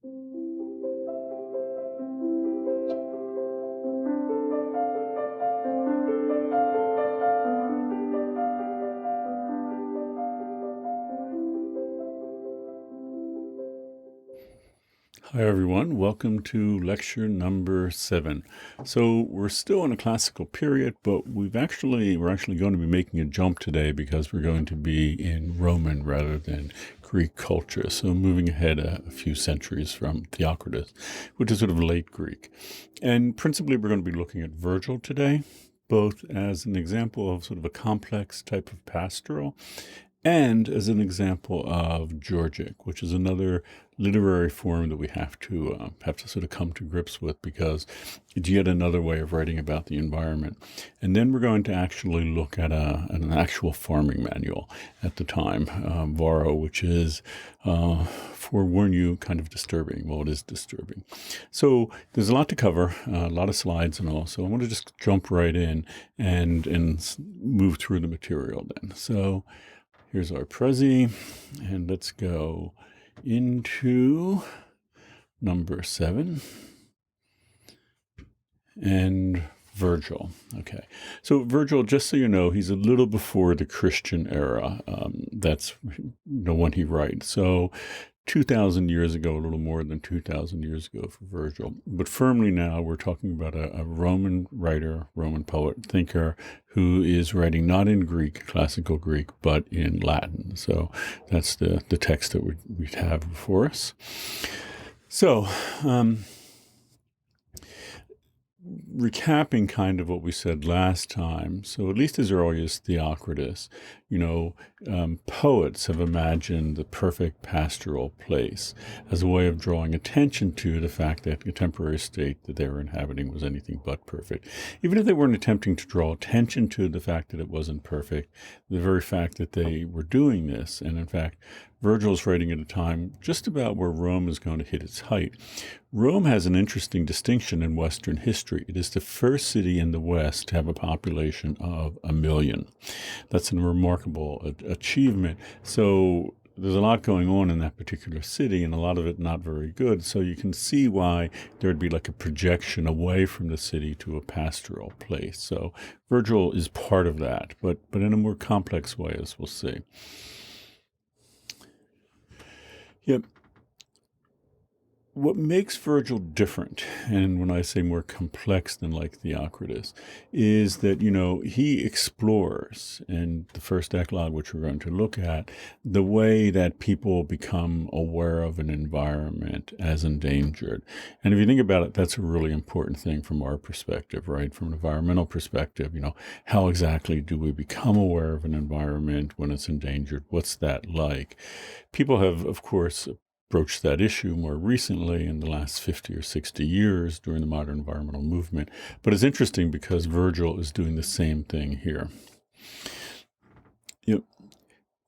Hi everyone, welcome to lecture number 7. So we're still in a classical period, but we're actually going to be making a jump today because we're going to be in Roman rather than Greek culture. So moving ahead a few centuries from Theocritus, which is sort of late Greek. And principally we're going to be looking at Virgil today, both as an example of sort of a complex type of pastoral and as an example of Georgic, which is another literary form that we have to sort of come to grips with because it's yet another way of writing about the environment. And then we're going to actually look at an actual farming manual at the time, Varro, which is, forewarn you, kind of disturbing. Well, it is disturbing. So there's a lot to cover, a lot of slides and all. So I want to just jump right in and move through the material then. So here's our Prezi, and let's go into number 7 and Virgil. Okay, so Virgil, just so you know, he's a little before the Christian era. That's the one he writes. So 2,000 years ago, a little more than 2,000 years ago for Virgil. But firmly now, we're talking about a Roman writer, Roman poet, thinker, who is writing not in Greek, classical Greek, but in Latin. So that's the text that we have before us. So, recapping kind of what we said last time, so at least as early as Theocritus, poets have imagined the perfect pastoral place as a way of drawing attention to the fact that the contemporary state that they were inhabiting was anything but perfect. Even if they weren't attempting to draw attention to the fact that it wasn't perfect, the very fact that they were doing this, and in fact, Virgil's writing at a time just about where Rome is going to hit its height. Rome has an interesting distinction in Western history. It is the first city in the West to have a population of 1 million. That's a remarkable achievement. So there's a lot going on in that particular city, and a lot of it not very good. So you can see why there'd be like a projection away from the city to a pastoral place. So Virgil is part of that, but in a more complex way, as we'll see. Yep. What makes Virgil different, and when I say more complex than like Theocritus, is that, he explores in the first eclogue, which we're going to look at, the way that people become aware of an environment as endangered. And if you think about it, that's a really important thing from our perspective, right? From an environmental perspective, how exactly do we become aware of an environment when it's endangered? What's that like? People have, of course, broached that issue more recently in the last 50 or 60 years during the modern environmental movement. But it's interesting because Virgil is doing the same thing here.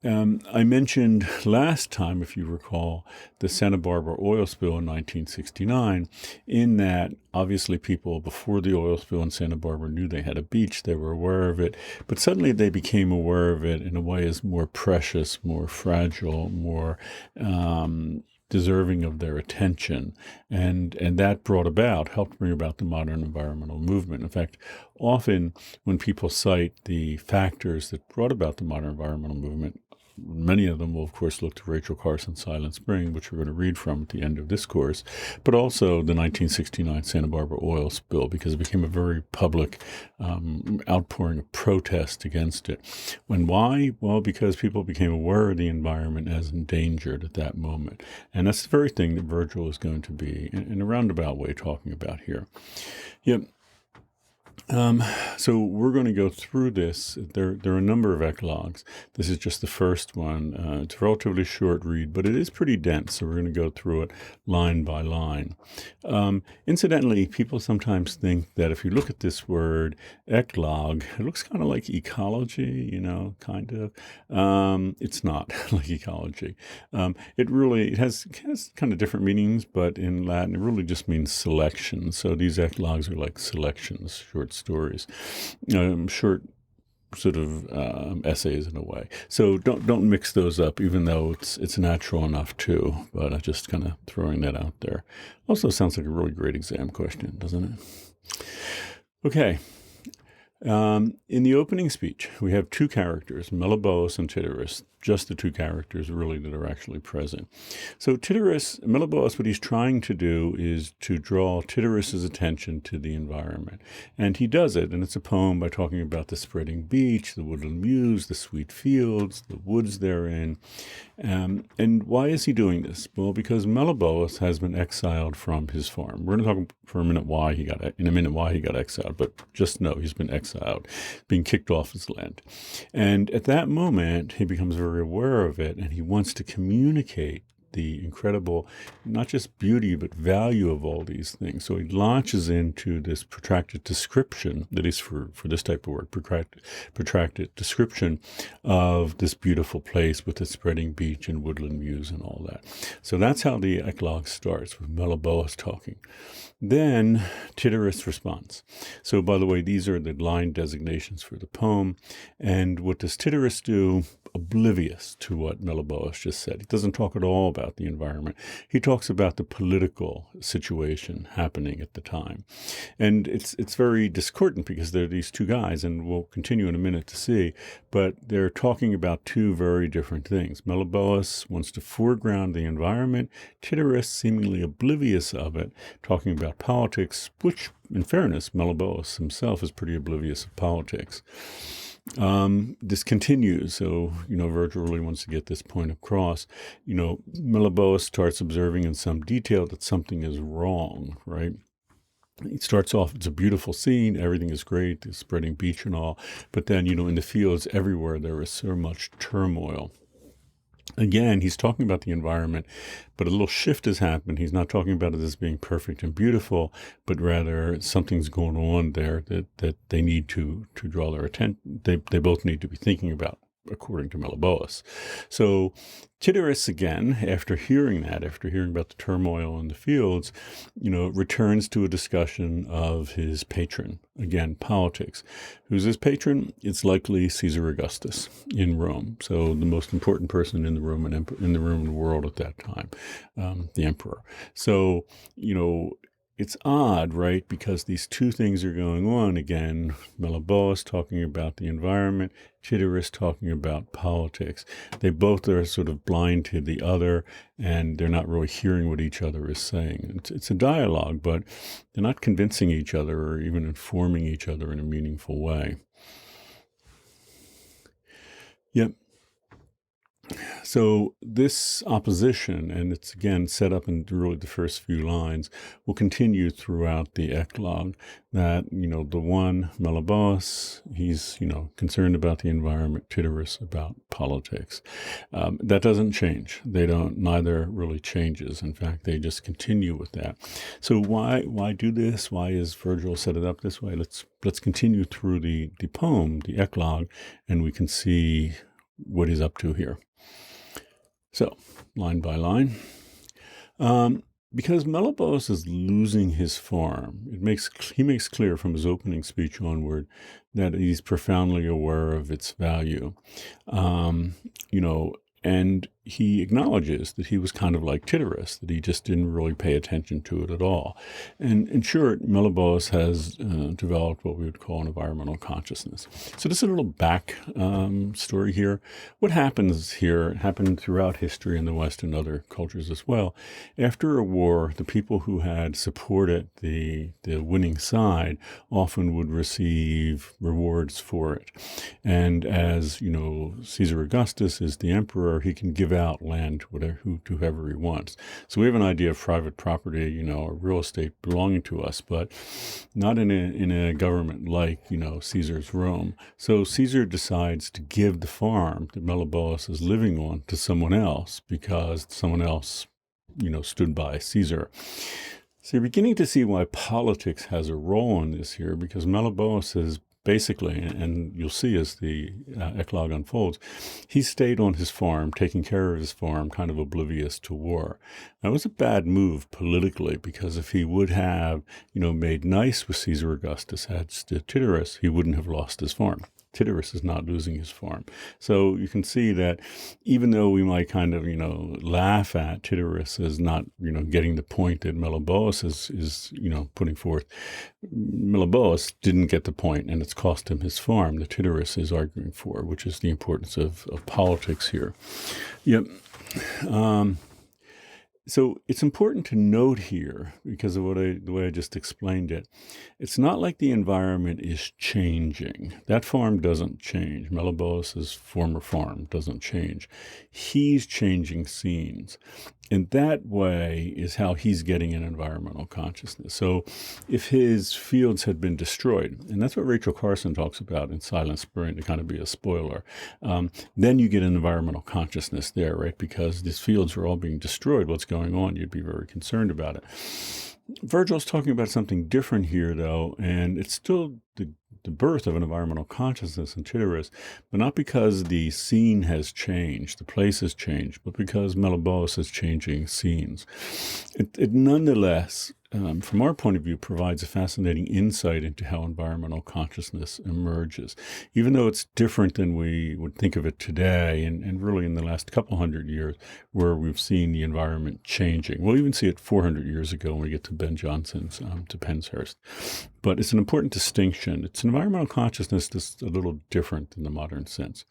I mentioned last time, if you recall, the Santa Barbara oil spill in 1969, in that obviously people before the oil spill in Santa Barbara knew they had a beach, they were aware of it, but suddenly they became aware of it in a way as more precious, more fragile, more deserving of their attention. And that helped bring about the modern environmental movement. In fact, often when people cite the factors that brought about the modern environmental movement, many of them will, of course, look to Rachel Carson's Silent Spring, which we're going to read from at the end of this course, but also the 1969 Santa Barbara oil spill, because it became a very public outpouring of protest against it. Why? Well, because people became aware of the environment as endangered at that moment. And that's the very thing that Virgil is going to be, in a roundabout way, talking about here. Yep. So we're going to go through this. There are a number of eclogues. This is just the first one. It's a relatively short read, but it is pretty dense, so we're going to go through it line by line. Incidentally, people sometimes think that if you look at this word eclogue, it looks kind of like ecology, kind of. It's not like ecology. It has kind of different meanings, but in Latin, it really just means selection. So these eclogues are like selections, short stories, short sort of essays in a way. So don't mix those up, even though it's natural enough too. But I just kind of throwing that out there. Also sounds like a really great exam question, doesn't it? Okay. In the opening speech, we have two characters, Meliboeus and Tityrus, just the two characters really that are actually present. So Meliboeus, what he's trying to do is to draw Tityrus's attention to the environment. And he does it, and it's a poem by talking about the spreading beach, the woodland mews, the sweet fields, the woods therein. And why is he doing this? Well, because Meliboeus has been exiled from his farm. We're going to talk for a minute why he got exiled, but just know he's been exiled, being kicked off his land. And at that moment, he becomes very aware of it, and he wants to communicate the incredible, not just beauty, but value of all these things. So he launches into this protracted description, at least for this type of work, protracted description of this beautiful place with its spreading beach and woodland mews and all that. So that's how the eclogue starts, with Meliboeus talking. Then Tityrus responds. So, by the way, these are the line designations for the poem. And what does Tityrus do? Oblivious to what Meliboeus just said. He doesn't talk at all about the environment. He talks about the political situation happening at the time. And it's very discordant because there are these two guys, and we'll continue in a minute to see, but they're talking about two very different things. Meliboeus wants to foreground the environment, Tityrus, seemingly oblivious of it, talking about politics, which, in fairness, Meliboeus himself is pretty oblivious of politics. This continues. So, Virgil really wants to get this point across. Meliboeus starts observing in some detail that something is wrong, right? It starts off, it's a beautiful scene, everything is great, the spreading beach and all. But then, in the fields everywhere, there is so much turmoil. Again, he's talking about the environment, but a little shift has happened. He's not talking about it as being perfect and beautiful, but rather something's going on there that they need to draw their attention. They both need to be thinking about, according to Meliboeus. So Tityrus, again, after hearing about the turmoil in the fields, returns to a discussion of his patron, again, politics. Who's his patron? It's likely Caesar Augustus in Rome. So the most important person in the Roman world at that time, the emperor. So, it's odd, right? Because these two things are going on. Again, Meliboeus talking about the environment, Tityrus talking about politics. They both are sort of blind to the other, and they're not really hearing what each other is saying. It's a dialogue, but they're not convincing each other or even informing each other in a meaningful way. Yep. So this opposition, and it's again set up in really the first few lines, will continue throughout the eclogue. That, the one, Meliboeus, he's, concerned about the environment, Tityrus about politics. That doesn't change. Neither really changes. In fact, they just continue with that. So why do this? Why is Virgil set it up this way? Let's continue through the poem, the eclogue, and we can see what he's up to here. So, line by line. Because Meliboeus is losing his farm, he makes clear from his opening speech onward that he's profoundly aware of its value. And he acknowledges that he was kind of like Tityrus, that he just didn't really pay attention to it at all. And in short, Meliboeus has developed what we would call an environmental consciousness. So this is a little back story here. What happens here happened throughout history in the West and other cultures as well. After a war, the people who had supported the winning side often would receive rewards for it. And as, Caesar Augustus is the emperor, he can give out land to whoever he wants. So we have an idea of private property, or real estate belonging to us, but not in a government like, Caesar's Rome. So Caesar decides to give the farm that Meliboeus is living on to someone else because someone else, stood by Caesar. So you're beginning to see why politics has a role in this here, because Meliboeus is basically, and you'll see as the eclogue unfolds, he stayed on his farm, taking care of his farm, kind of oblivious to war. That was a bad move politically, because if he would have, made nice with Caesar Augustus, had Tityrus, he wouldn't have lost his farm. Tityrus is not losing his farm. So you can see that even though we might kind of, laugh at Tityrus as not, getting the point that Meliboeus is putting forth, Meliboeus didn't get the point, and it's cost him his farm that Tityrus is arguing for, which is the importance of politics here. Yep. So it's important to note here, because of the way I just explained it, it's not like the environment is changing. That farm doesn't change. Meliboeus' former farm doesn't change. He's changing scenes. And that way is how he's getting an environmental consciousness. So if his fields had been destroyed, and that's what Rachel Carson talks about in Silent Spring, to kind of be a spoiler, then you get an environmental consciousness there, right? Because these fields are all being destroyed. What's going on? You'd be very concerned about it. Virgil's talking about something different here, though, and it's still the birth of an environmental consciousness in Tityrus, but not because the scene has changed, the place has changed, but because Meliboeus is changing scenes. It nonetheless, from our point of view, provides a fascinating insight into how environmental consciousness emerges, even though it's different than we would think of it today, and really in the last couple hundred years, where we've seen the environment changing. We'll even see it 400 years ago when we get to Ben Jonson's To Penshurst. But it's an important distinction. It's an environmental consciousness that's a little different in the modern sense.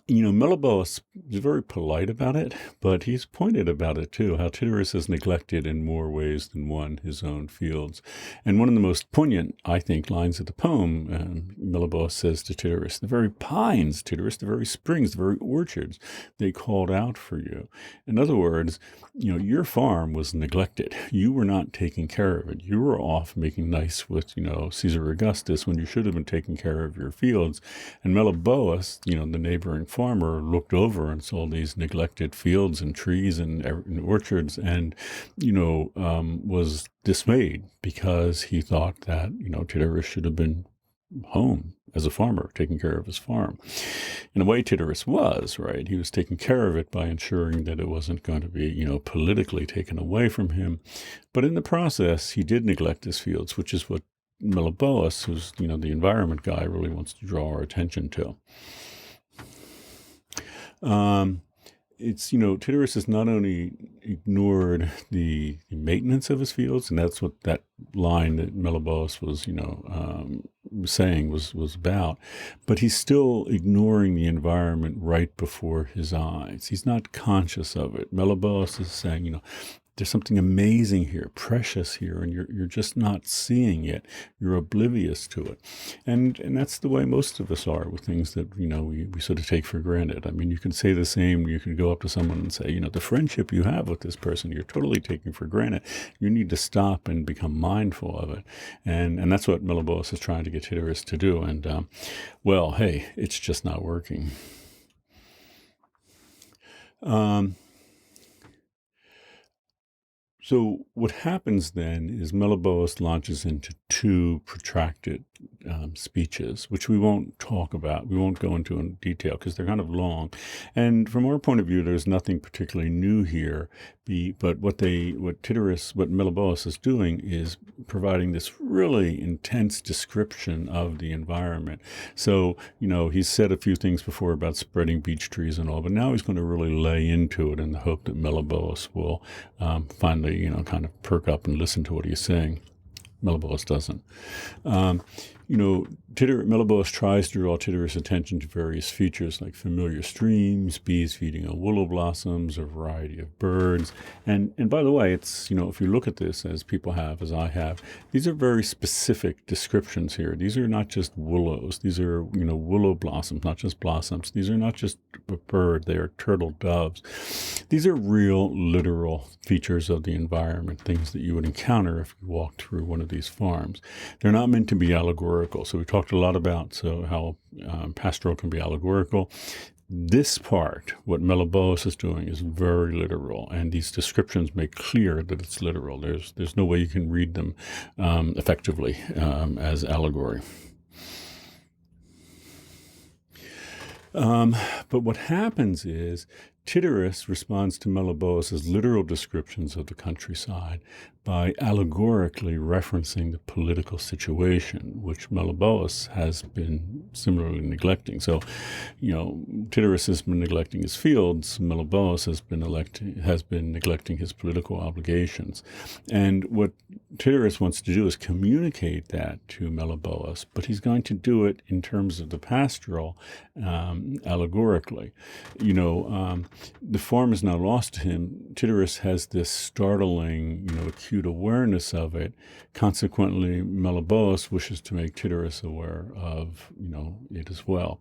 Meliboeus is very polite about it, but he's pointed about it too, how Tityrus has neglected in more ways than one his own fields. And one of the most poignant, I think, lines of the poem, Meliboeus says to Tityrus, the very pines, Tityrus, the very springs, the very orchards, they called out for you. In other words, your farm was neglected. You were not taking care of it. You were off making nice with, Caesar Augustus when you should have been taking care of your fields. And Meliboeus, the neighboring farmer, looked over and saw these neglected fields and trees and orchards and, was dismayed because he thought that, Tityrus should have been home as a farmer, taking care of his farm. In a way, Tityrus was, right? He was taking care of it by ensuring that it wasn't going to be, politically taken away from him. But in the process, he did neglect his fields, which is what Meliboeus, who's, the environment guy, really wants to draw our attention to. Tityrus has not only ignored the maintenance of his fields, and that's what that line that Meliboeus was, saying was about, but he's still ignoring the environment right before his eyes. He's not conscious of it. Meliboeus is saying, there's something amazing here, precious here, and you're just not seeing it. You're oblivious to it. And that's the way most of us are with things that, we sort of take for granted. I mean, you can say the same. You can go up to someone and say, the friendship you have with this person, you're totally taking for granted. You need to stop and become mindful of it. And that's what Meliboeus is trying to get Tityrus to do. And, hey, it's just not working. So what happens then is Meliboeus launches into two protracted speeches, which we won't talk about. We won't go into in detail because they're kind of long. And from our point of view, there's nothing particularly new here. But what Meliboeus is doing is providing this really intense description of the environment. So, he's said a few things before about spreading beech trees and all, but now he's going to really lay into it in the hope that Meliboeus will finally, kind of perk up and listen to what he's saying. Meliboeus doesn't. Meliboeus tries to draw Tityrus' attention to various features like familiar streams, bees feeding on willow blossoms, a variety of birds. And by the way, it's, if you look at this as people have, as I have, these are very specific descriptions here. These are not just willows. These are, willow blossoms, not just blossoms. These are not just a bird. They are turtle doves. These are real, literal features of the environment, things that you would encounter if you walked through one of these farms. They're not meant to be allegorical. So we talked a lot about how pastoral can be allegorical. This part, what Meliboeus is doing, is very literal, and these descriptions make clear that it's literal. There's no way you can read them effectively as allegory. But what happens is Tityrus responds to Meliboeus' literal descriptions of the countryside by allegorically referencing the political situation, which Meliboeus has been similarly neglecting. So, Tityrus has been neglecting his fields. Meliboeus has been neglecting his political obligations. And what Tityrus wants to do is communicate that to Meliboeus, but he's going to do it in terms of the pastoral, allegorically. The form is now lost to him. Tityrus has this startling, acute awareness of it. Consequently, Meliboeus wishes to make Tityrus aware of, it as well.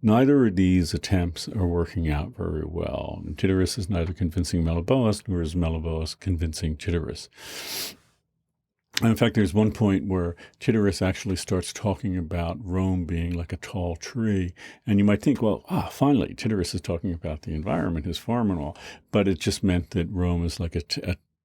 Neither of these attempts are working out very well. Tityrus is neither convincing Meliboeus, nor is Meliboeus convincing Tityrus. And in fact, there's one point where Tityrus actually starts talking about Rome being like a tall tree. And you might think, well, finally, Tityrus is talking about the environment, his farm and all. But it just meant that Rome is like a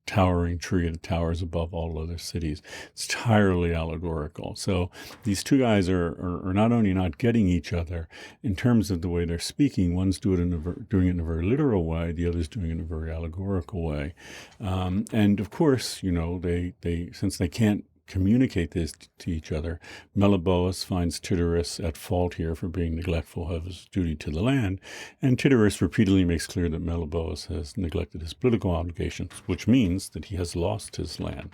towering tree that towers above all other cities. It's entirely allegorical. So these two guys are not only not getting each other in terms of the way they're speaking. One's doing it in a very literal way. The other's doing it in a very allegorical way. And of course, they since they can't communicate this to each other, Meliboeus finds Tityrus at fault here for being neglectful of his duty to the land, and Tityrus repeatedly makes clear that Meliboeus has neglected his political obligations, which means that he has lost his land.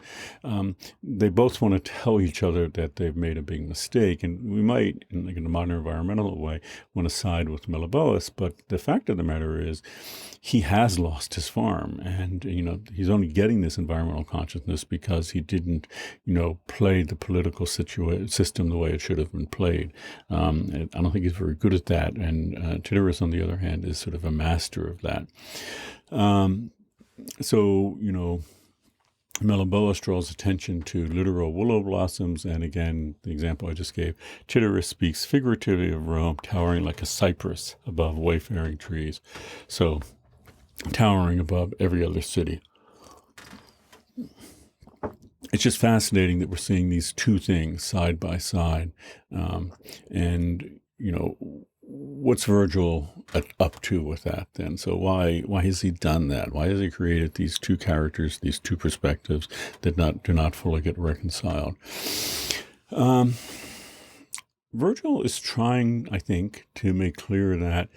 They both want to tell each other that they've made a big mistake, and we might, in a modern environmental way, want to side with Meliboeus, but the fact of the matter is he has lost his farm, and he's only getting this environmental consciousness because he didn't played the political system the way it should have been played. I don't think he's very good at that. And Tityrus, on the other hand, is sort of a master of that. Meliboeus draws attention to literal willow blossoms. And again, the example I just gave, Tityrus speaks figuratively of Rome towering like a cypress above wayfaring trees. So towering above every other city. It's just fascinating that we're seeing these two things side by side. What's Virgil up to with that then? So why has he done that? Why has he created these two characters, these two perspectives that do not fully get reconciled? Virgil is trying, I think, to make clear that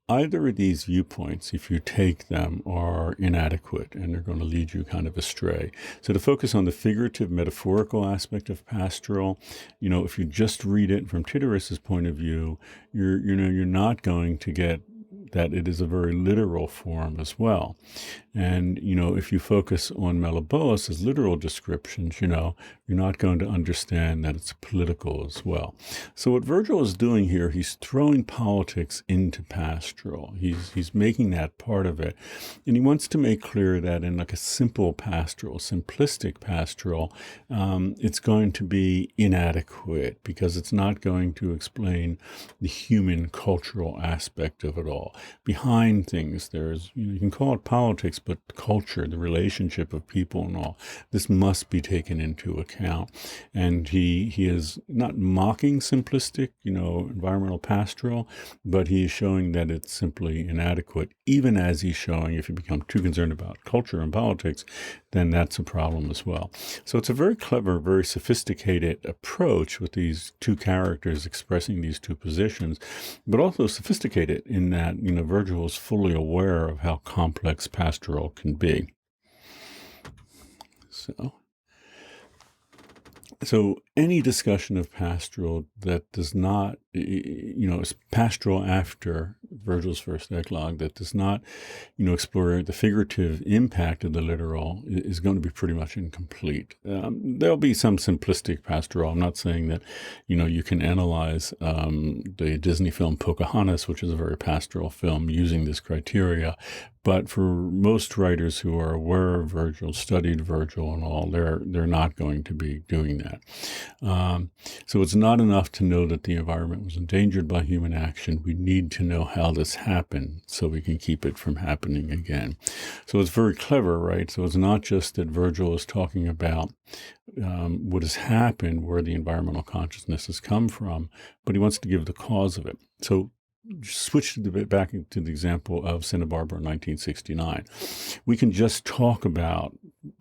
either of these viewpoints, if you take them, are inadequate and they're going to lead you kind of astray. So to focus on the figurative, metaphorical aspect of pastoral, if you just read it from Tityrus's point of view, you're not going to get that it is a very literal form as well. And, if you focus on Meliboeus' literal descriptions, you're not going to understand that it's political as well. So what Virgil is doing here, he's throwing politics into pastoral. He's making that part of it. And he wants to make clear that in like a simple pastoral, simplistic pastoral, it's going to be inadequate because it's not going to explain the human cultural aspect of it all. Behind things, there's, you can call it politics, but culture, the relationship of people and all, this must be taken into account. And he is not mocking simplistic, environmental pastoral, but he is showing that it's simply inadequate, even as he's showing if you become too concerned about culture and politics, then that's a problem as well. So it's a very clever, very sophisticated approach with these two characters expressing these two positions, but also sophisticated in that, Virgil is fully aware of how complex pastoral can be. So any discussion of pastoral that does not, is pastoral after Virgil's first eclogue, that does not, explore the figurative impact of the literal is going to be pretty much incomplete. There'll be some simplistic pastoral. I'm not saying that, you can analyze the Disney film Pocahontas, which is a very pastoral film, using this criteria. But for most writers who are aware of Virgil, studied Virgil and all, they're not going to be doing that. So it's not enough to know that the environment was endangered by human action. We need to know how this happened so we can keep it from happening again. So it's very clever, right? So it's not just that Virgil is talking about what has happened, where the environmental consciousness has come from, but he wants to give the cause of it. So switch back to the example of Santa Barbara in 1969. We can just talk about,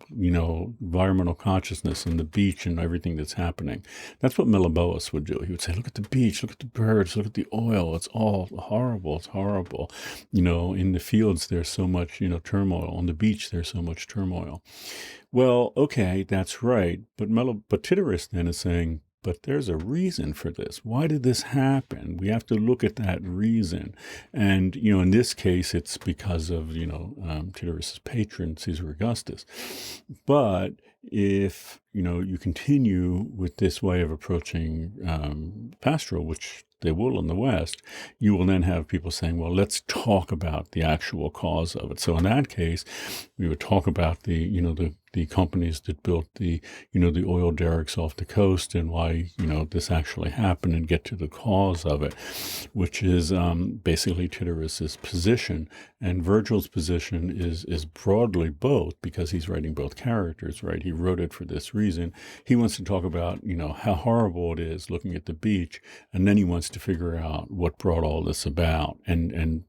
environmental consciousness and the beach and everything that's happening. That's what Meliboeus would do. He would say, look at the beach, look at the birds, look at the oil. It's all horrible. It's horrible. In the fields, there's so much, turmoil. On the beach, there's so much turmoil. Well, okay, that's right. But Tityrus then is saying, but there's a reason for this. Why did this happen? We have to look at that reason. And, in this case, it's because of, Tityrus's patron, Caesar Augustus. But if, you continue with this way of approaching pastoral, which they will in the West, you will then have people saying, well, let's talk about the actual cause of it. So in that case, we would talk about the companies that built the oil derricks off the coast and why, this actually happened, and get to the cause of it, which is basically Tityrus's position. And Virgil's position is broadly both, because he's writing both characters, right? He wrote it for this reason. He wants to talk about, how horrible it is looking at the beach, and then he wants to figure out what brought all this about. And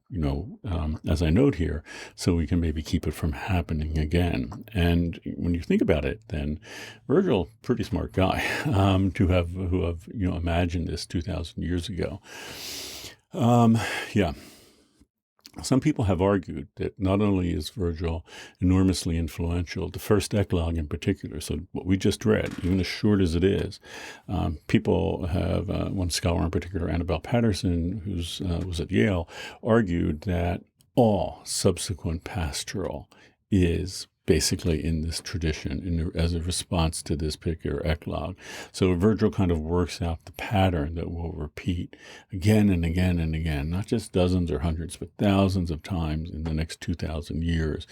as I note here, so we can maybe keep it from happening again. And when you think about it, then Virgil, pretty smart guy, who have imagined this 2,000 years ago. Yeah. Some people have argued that not only is Virgil enormously influential, the first eclogue in particular, so what we just read, even as short as it is, people have, one scholar in particular, Annabelle Patterson, who was at Yale, argued that all subsequent pastoral is basically in this tradition as a response to this particular eclogue. So Virgil kind of works out the pattern that will repeat again and again and again, not just dozens or hundreds, but thousands of times in the next 2,000 years.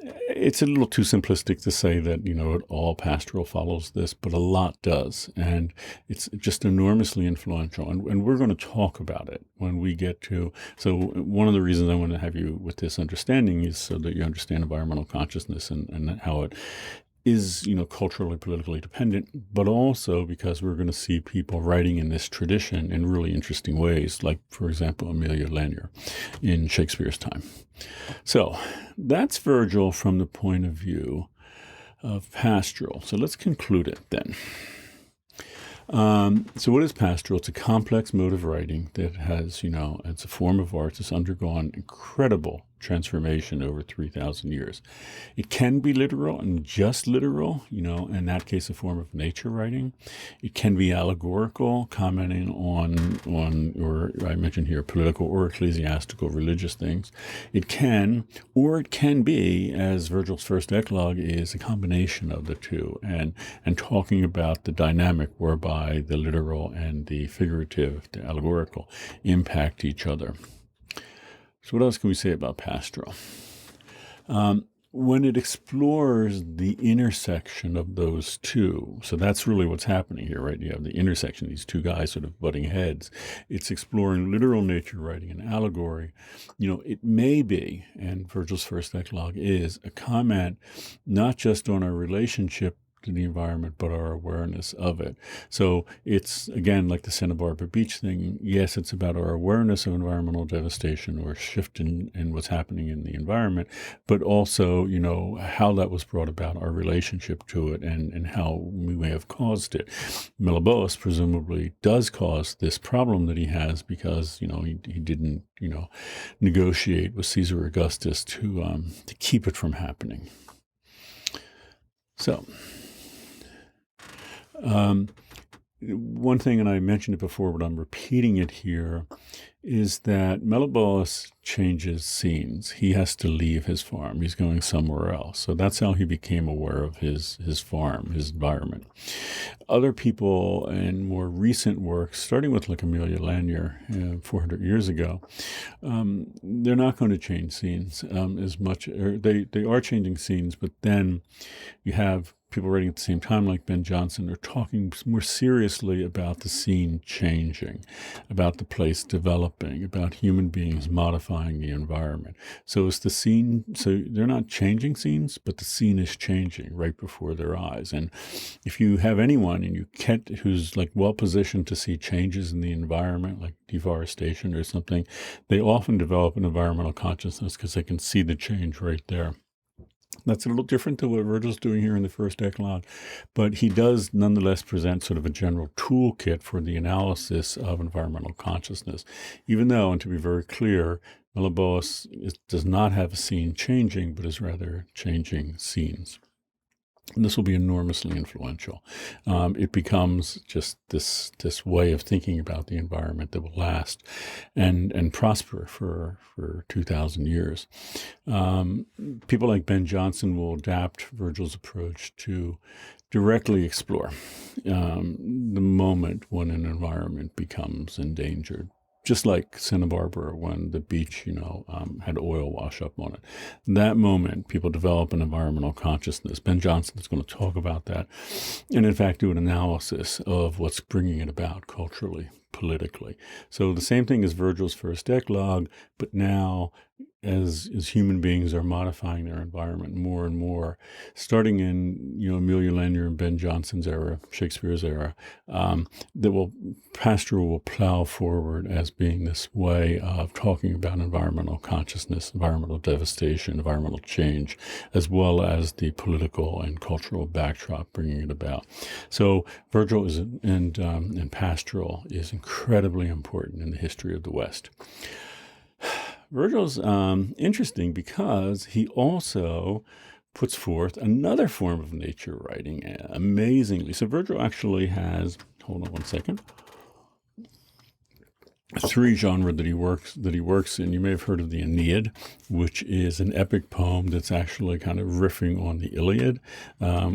It's a little too simplistic to say that, all pastoral follows this, but a lot does. And it's just enormously influential. And we're going to talk about it when we get to, so one of the reasons I want to have you with this understanding is so that you understand environmental consciousness and how it is, culturally, politically dependent, but also because we're going to see people writing in this tradition in really interesting ways, like, for example, Amelia Lanier in Shakespeare's time. So that's Virgil from the point of view of pastoral. So let's conclude it then. So what is pastoral? It's a complex mode of writing that has, it's a form of art that's undergone incredible transformation over 3,000 years. It can be literal and just literal, in that case, a form of nature writing. It can be allegorical, commenting on, or I mentioned here, political or ecclesiastical religious things. It can be, as Virgil's first eclogue is, a combination of the two, and talking about the dynamic whereby the literal and the figurative, the allegorical, impact each other. So what else can we say about pastoral? When it explores the intersection of those two, so that's really what's happening here, right? You have the intersection, these two guys sort of butting heads. It's exploring literal nature writing and allegory. It may be, and Virgil's first eclogue is, a comment not just on our relationship to the environment, but our awareness of it. So it's, again, like the Santa Barbara Beach thing. Yes, it's about our awareness of environmental devastation or shift in what's happening in the environment, but also, how that was brought about, our relationship to it, and how we may have caused it. Meliboeus presumably does cause this problem that he has because, he didn't, negotiate with Caesar Augustus to keep it from happening. So, one thing, and I mentioned it before, but I'm repeating it here, is that Meliboeus changes scenes. He has to leave his farm. He's going somewhere else. So that's how he became aware of his farm, his environment. Other people in more recent works, starting with like Amelia Lanier 400 years ago, they're not going to change scenes as much. Or they are changing scenes, but then you have people writing at the same time, like Ben Jonson, are talking more seriously about the scene changing, about the place developing, about human beings modifying the environment. So it's the scene, so they're not changing scenes, but the scene is changing right before their eyes. And if you have anyone and you can't, who's like well positioned to see changes in the environment, like deforestation or something, they often develop an environmental consciousness because they can see the change right there. That's a little different to what Virgil's doing here in the first eclogue, but he does nonetheless present sort of a general toolkit for the analysis of environmental consciousness, even though, and to be very clear, Melibœus does not have a scene changing, but is rather changing scenes. And this will be enormously influential. It becomes just this way of thinking about the environment that will last and prosper for 2,000 years. People like Ben Jonson will adapt Virgil's approach to directly explore the moment when an environment becomes endangered. Just like Santa Barbara, when the beach, had oil wash up on it. That moment, people develop an environmental consciousness. Ben Jonson is going to talk about that, and in fact, do an analysis of what's bringing it about culturally, politically. So the same thing as Virgil's first eclogue, but now as human beings are modifying their environment more and more, starting in Amelia Lanier and Ben Jonson's era, Shakespeare's era, pastoral will plow forward as being this way of talking about environmental consciousness, environmental devastation, environmental change, as well as the political and cultural backdrop bringing it about. So Virgil and pastoral is incredibly important in the history of the West. Virgil's interesting because he also puts forth another form of nature writing, amazingly. So Virgil actually has, hold on one second, three genres that he works in. You may have heard of the Aeneid, which is an epic poem that's actually kind of riffing on the Iliad,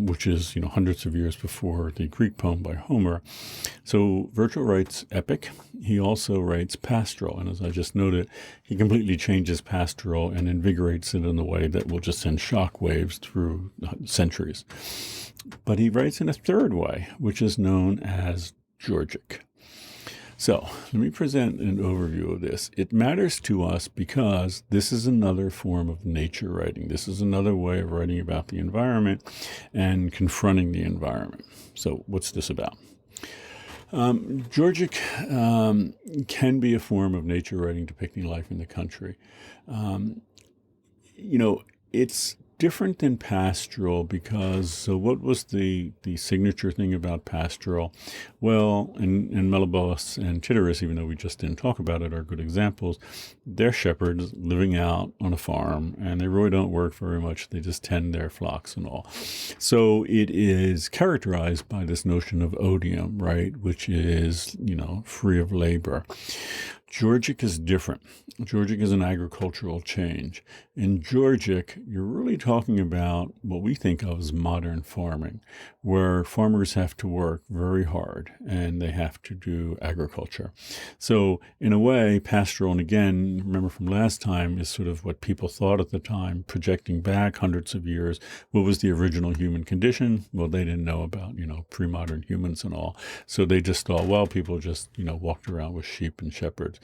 which is hundreds of years before the Greek poem by Homer. So Virgil writes epic. He also writes pastoral, and as I just noted, he completely changes pastoral and invigorates it in a way that will just send shock waves through centuries. But he writes in a third way, which is known as Georgic. So let me present an overview of this. It matters to us because this is another form of nature writing. This is another way of writing about the environment and confronting the environment. So what's this about? Georgic can be a form of nature writing depicting life in the country. It's different than pastoral because, so what was the signature thing about pastoral? Well, and Melibœus and Tityrus, even though we just didn't talk about it, are good examples. They're shepherds living out on a farm, and they really don't work very much. They just tend their flocks and all. So it is characterized by this notion of odium, right, which is, free of labor. Georgic is different. Georgic is an agricultural change. In Georgic, you're really talking about what we think of as modern farming, where farmers have to work very hard and they have to do agriculture. So in a way, pastoral, and again, remember from last time, is sort of what people thought at the time, projecting back hundreds of years. What was the original human condition? Well, they didn't know about, pre-modern humans and all. So they just thought, well, people just, walked around with sheep and shepherds.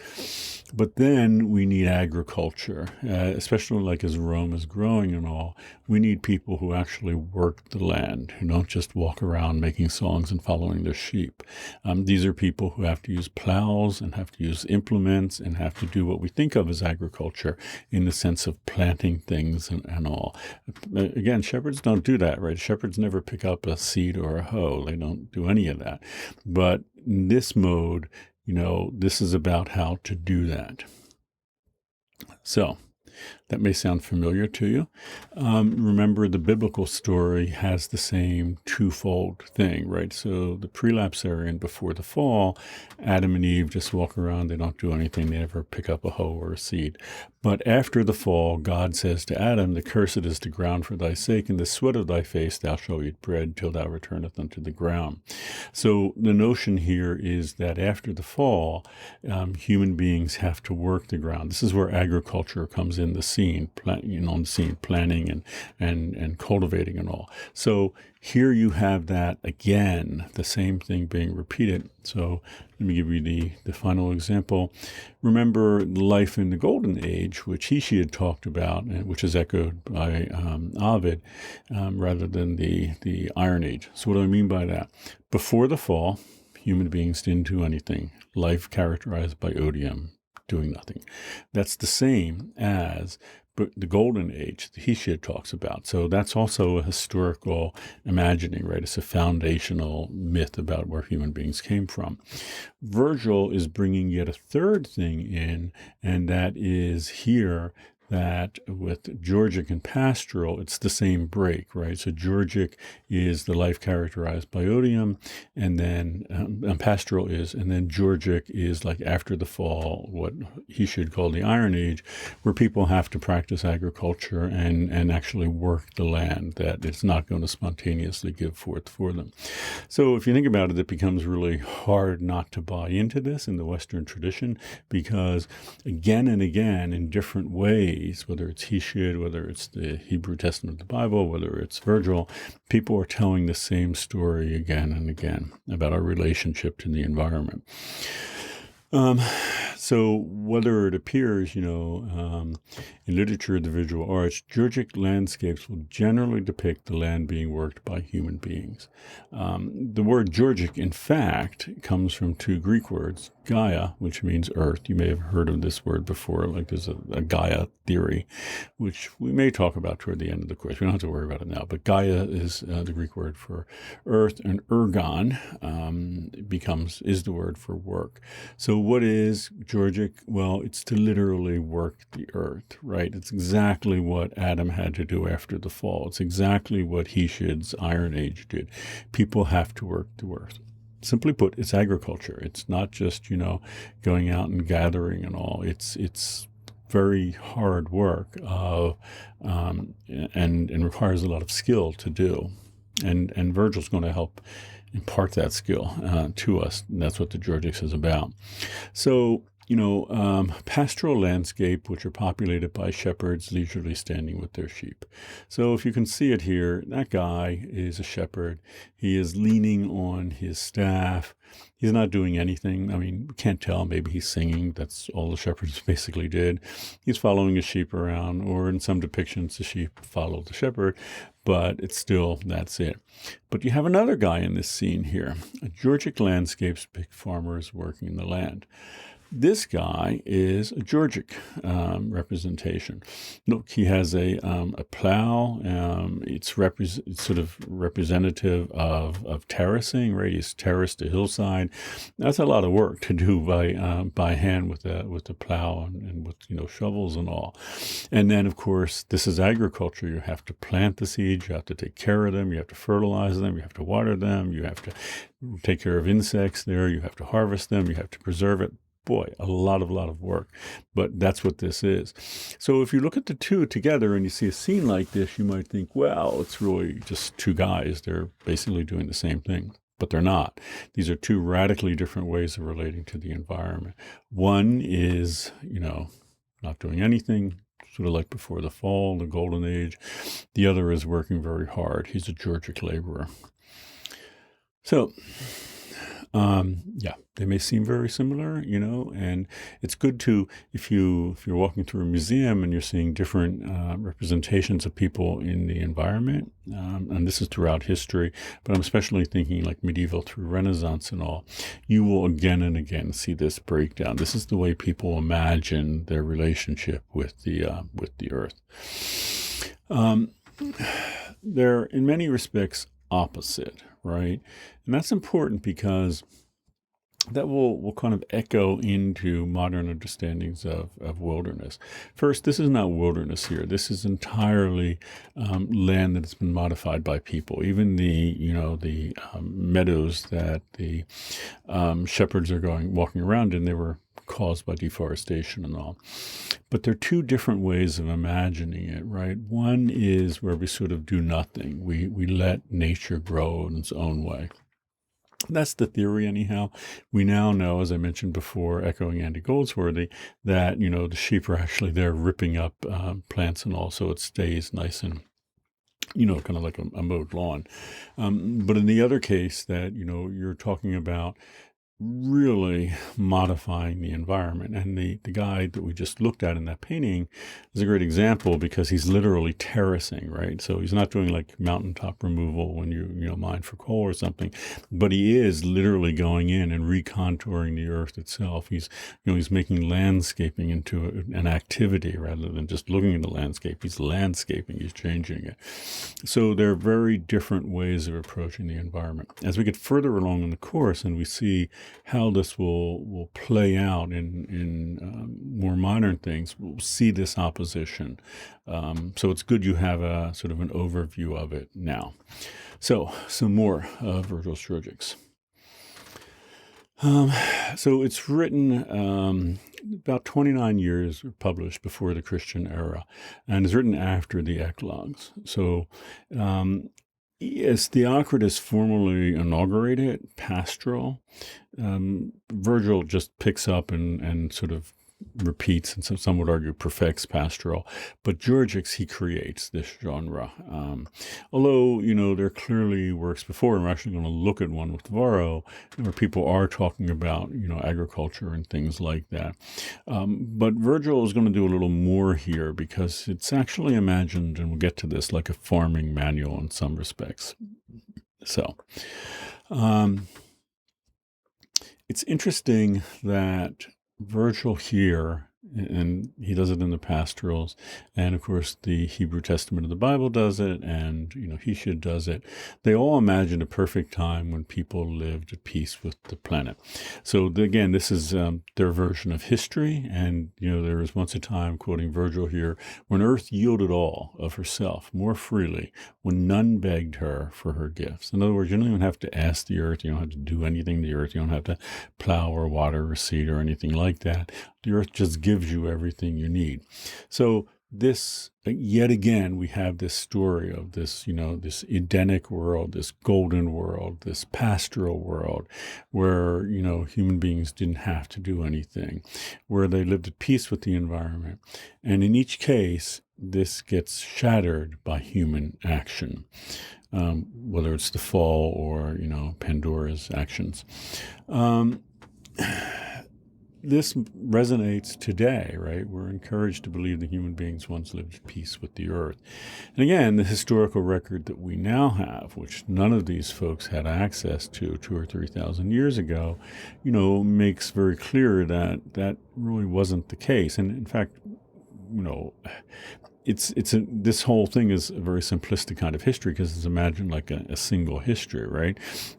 But then we need agriculture, especially like as Rome is growing and all. We need people who actually work the land, who don't just walk around making songs and following their sheep. These are people who have to use plows and have to use implements and have to do what we think of as agriculture in the sense of planting things and all. Again, shepherds don't do that, right? Shepherds never pick up a seed or a hoe. They don't do any of that. But in this mode, this is about how to do that. So that may sound familiar to you. Remember, the biblical story has the same twofold thing, right? So the prelapsarian, before the fall, Adam and Eve just walk around. They don't do anything. They never pick up a hoe or a seed. But after the fall, God says to Adam, "The cursed is the ground for thy sake, and the sweat of thy face thou shalt eat bread till thou returneth unto the ground." So the notion here is that after the fall, human beings have to work the ground. This is where agriculture comes in the scene, planning and cultivating and all. So here you have that again, the same thing being repeated. So let me give you the final example. Remember life in the Golden Age, which Hesiod talked about, and which is echoed by Ovid, rather than the Iron Age. So what do I mean by that? Before the fall, human beings didn't do anything. Life characterized by odium, doing nothing. That's the same as the Golden Age that Hesiod talks about. So that's also a historical imagining, right? It's a foundational myth about where human beings came from. Virgil is bringing yet a third thing in, and that is here that with Georgic and pastoral, it's the same break, right? So Georgic is the life characterized by odium, and then pastoral is, and then Georgic is like after the fall, what he should call the Iron Age, where people have to practice agriculture and actually work the land that it's not going to spontaneously give forth for them. So if you think about it, it becomes really hard not to buy into this in the Western tradition, because again and again in different ways, whether it's Hesiod, whether it's the Hebrew Testament of the Bible, whether it's Virgil, people are telling the same story again and again about our relationship to the environment. So whether it appears, in literature, the visual arts, Georgic landscapes will generally depict the land being worked by human beings. The word Georgic, in fact, comes from two Greek words, Gaia, which means earth. You may have heard of this word before, like there's a Gaia theory, which we may talk about toward the end of the course. We don't have to worry about it now, but Gaia is the Greek word for earth, and ergon is the word for work. So what is Georgic? Well, it's to literally work the earth, right? It's exactly what Adam had to do after the fall. It's exactly what Hesiod's Iron Age did. People have to work the earth. Simply put, it's agriculture. It's not just, going out and gathering and all. It's very hard work and requires a lot of skill to do. And Virgil's going to help impart that skill to us. And that's what the Georgics is about. So, pastoral landscape, which are populated by shepherds leisurely standing with their sheep. So if you can see it here, that guy is a shepherd. He is leaning on his staff. He's not doing anything. I mean, we can't tell. Maybe he's singing. That's all the shepherds basically did. He's following his sheep around, or in some depictions, the sheep follow the shepherd, but it's still, that's it. But you have another guy in this scene here. A Georgic landscapes, big farmers working the land. This guy is a Georgic representation. Look, he has a plow. It's sort of representative of terracing, right? He's terraced a hillside. That's a lot of work to do by hand with the plow and with shovels and all. And then, of course, this is agriculture. You have to plant the seeds. You have to take care of them. You have to fertilize them. You have to water them. You have to take care of insects there. You have to harvest them. You have to preserve it. Boy, a lot of work, but that's what this is. So if you look at the two together and you see a scene like this, you might think, well, it's really just two guys. They're basically doing the same thing, but they're not. These are two radically different ways of relating to the environment. One is, not doing anything, sort of like before the fall, the Golden Age. The other is working very hard. He's a Georgic laborer. So, they may seem very similar, and it's good to, if you're walking through a museum and you're seeing different representations of people in the environment, and this is throughout history, but I'm especially thinking like medieval through Renaissance and all, you will again and again see this breakdown. This is the way people imagine their relationship with the earth. They're in many respects opposite, right? And that's important because that will kind of echo into modern understandings of wilderness. First, this is not wilderness here. This is entirely land that has been modified by people. Even the meadows that the shepherds are walking around in, they were caused by deforestation and all. But there are two different ways of imagining it, right? One is where we sort of do nothing. We let nature grow in its own way. That's the theory anyhow. We now know, as I mentioned before, echoing Andy Goldsworthy, that, the sheep are actually there ripping up plants and all, so it stays nice and kind of like a mowed lawn. But in the other case that, you're talking about really modifying the environment. And the guy that we just looked at in that painting is a great example because he's literally terracing, right? So he's not doing like mountaintop removal when you mine for coal or something, but he is literally going in and recontouring the earth itself. He's making landscaping into an activity rather than just looking at the landscape. He's landscaping, he's changing it. So there are very different ways of approaching the environment. As we get further along in the course and we see how this will play out in more modern things, we'll see this opposition. So it's good you have a sort of an overview of it now. So some more of Virgil's Trogics. So it's written about 29 years published before the Christian era, and is written after the Eclogues. So as Theocritus formally inaugurated pastoral, Virgil just picks up and sort of repeats, and some would argue perfects pastoral. But Georgics, he creates this genre. Although, there clearly works before, and we're actually going to look at one with Varro, where people are talking about, agriculture and things like that. But Virgil is going to do a little more here because it's actually imagined, and we'll get to this, like a farming manual in some respects. So, it's interesting that Virgil here, and he does it in the pastorals, and of course the Hebrew Testament of the Bible does it, and Hesiod does it. They all imagine a perfect time when people lived at peace with the planet. So again, this is their version of history, and there was once a time, quoting Virgil here, when earth yielded all of herself more freely, when none begged her for her gifts. In other words, you don't even have to ask the earth, you don't have to do anything to the earth, you don't have to plow or water or seed or anything like that. The earth just gives you everything you need. So this, yet again, we have this story of this, this Edenic world, this golden world, this pastoral world, where, human beings didn't have to do anything, where they lived at peace with the environment. And in each case, this gets shattered by human action, whether it's the fall or, Pandora's actions. This resonates today, right? We're encouraged to believe that human beings once lived at peace with the earth. And again, the historical record that we now have, which none of these folks had access to 2,000 or 3,000 years ago, makes very clear that that really wasn't the case. And in fact, this whole thing is a very simplistic kind of history because it's imagined like a single history, right?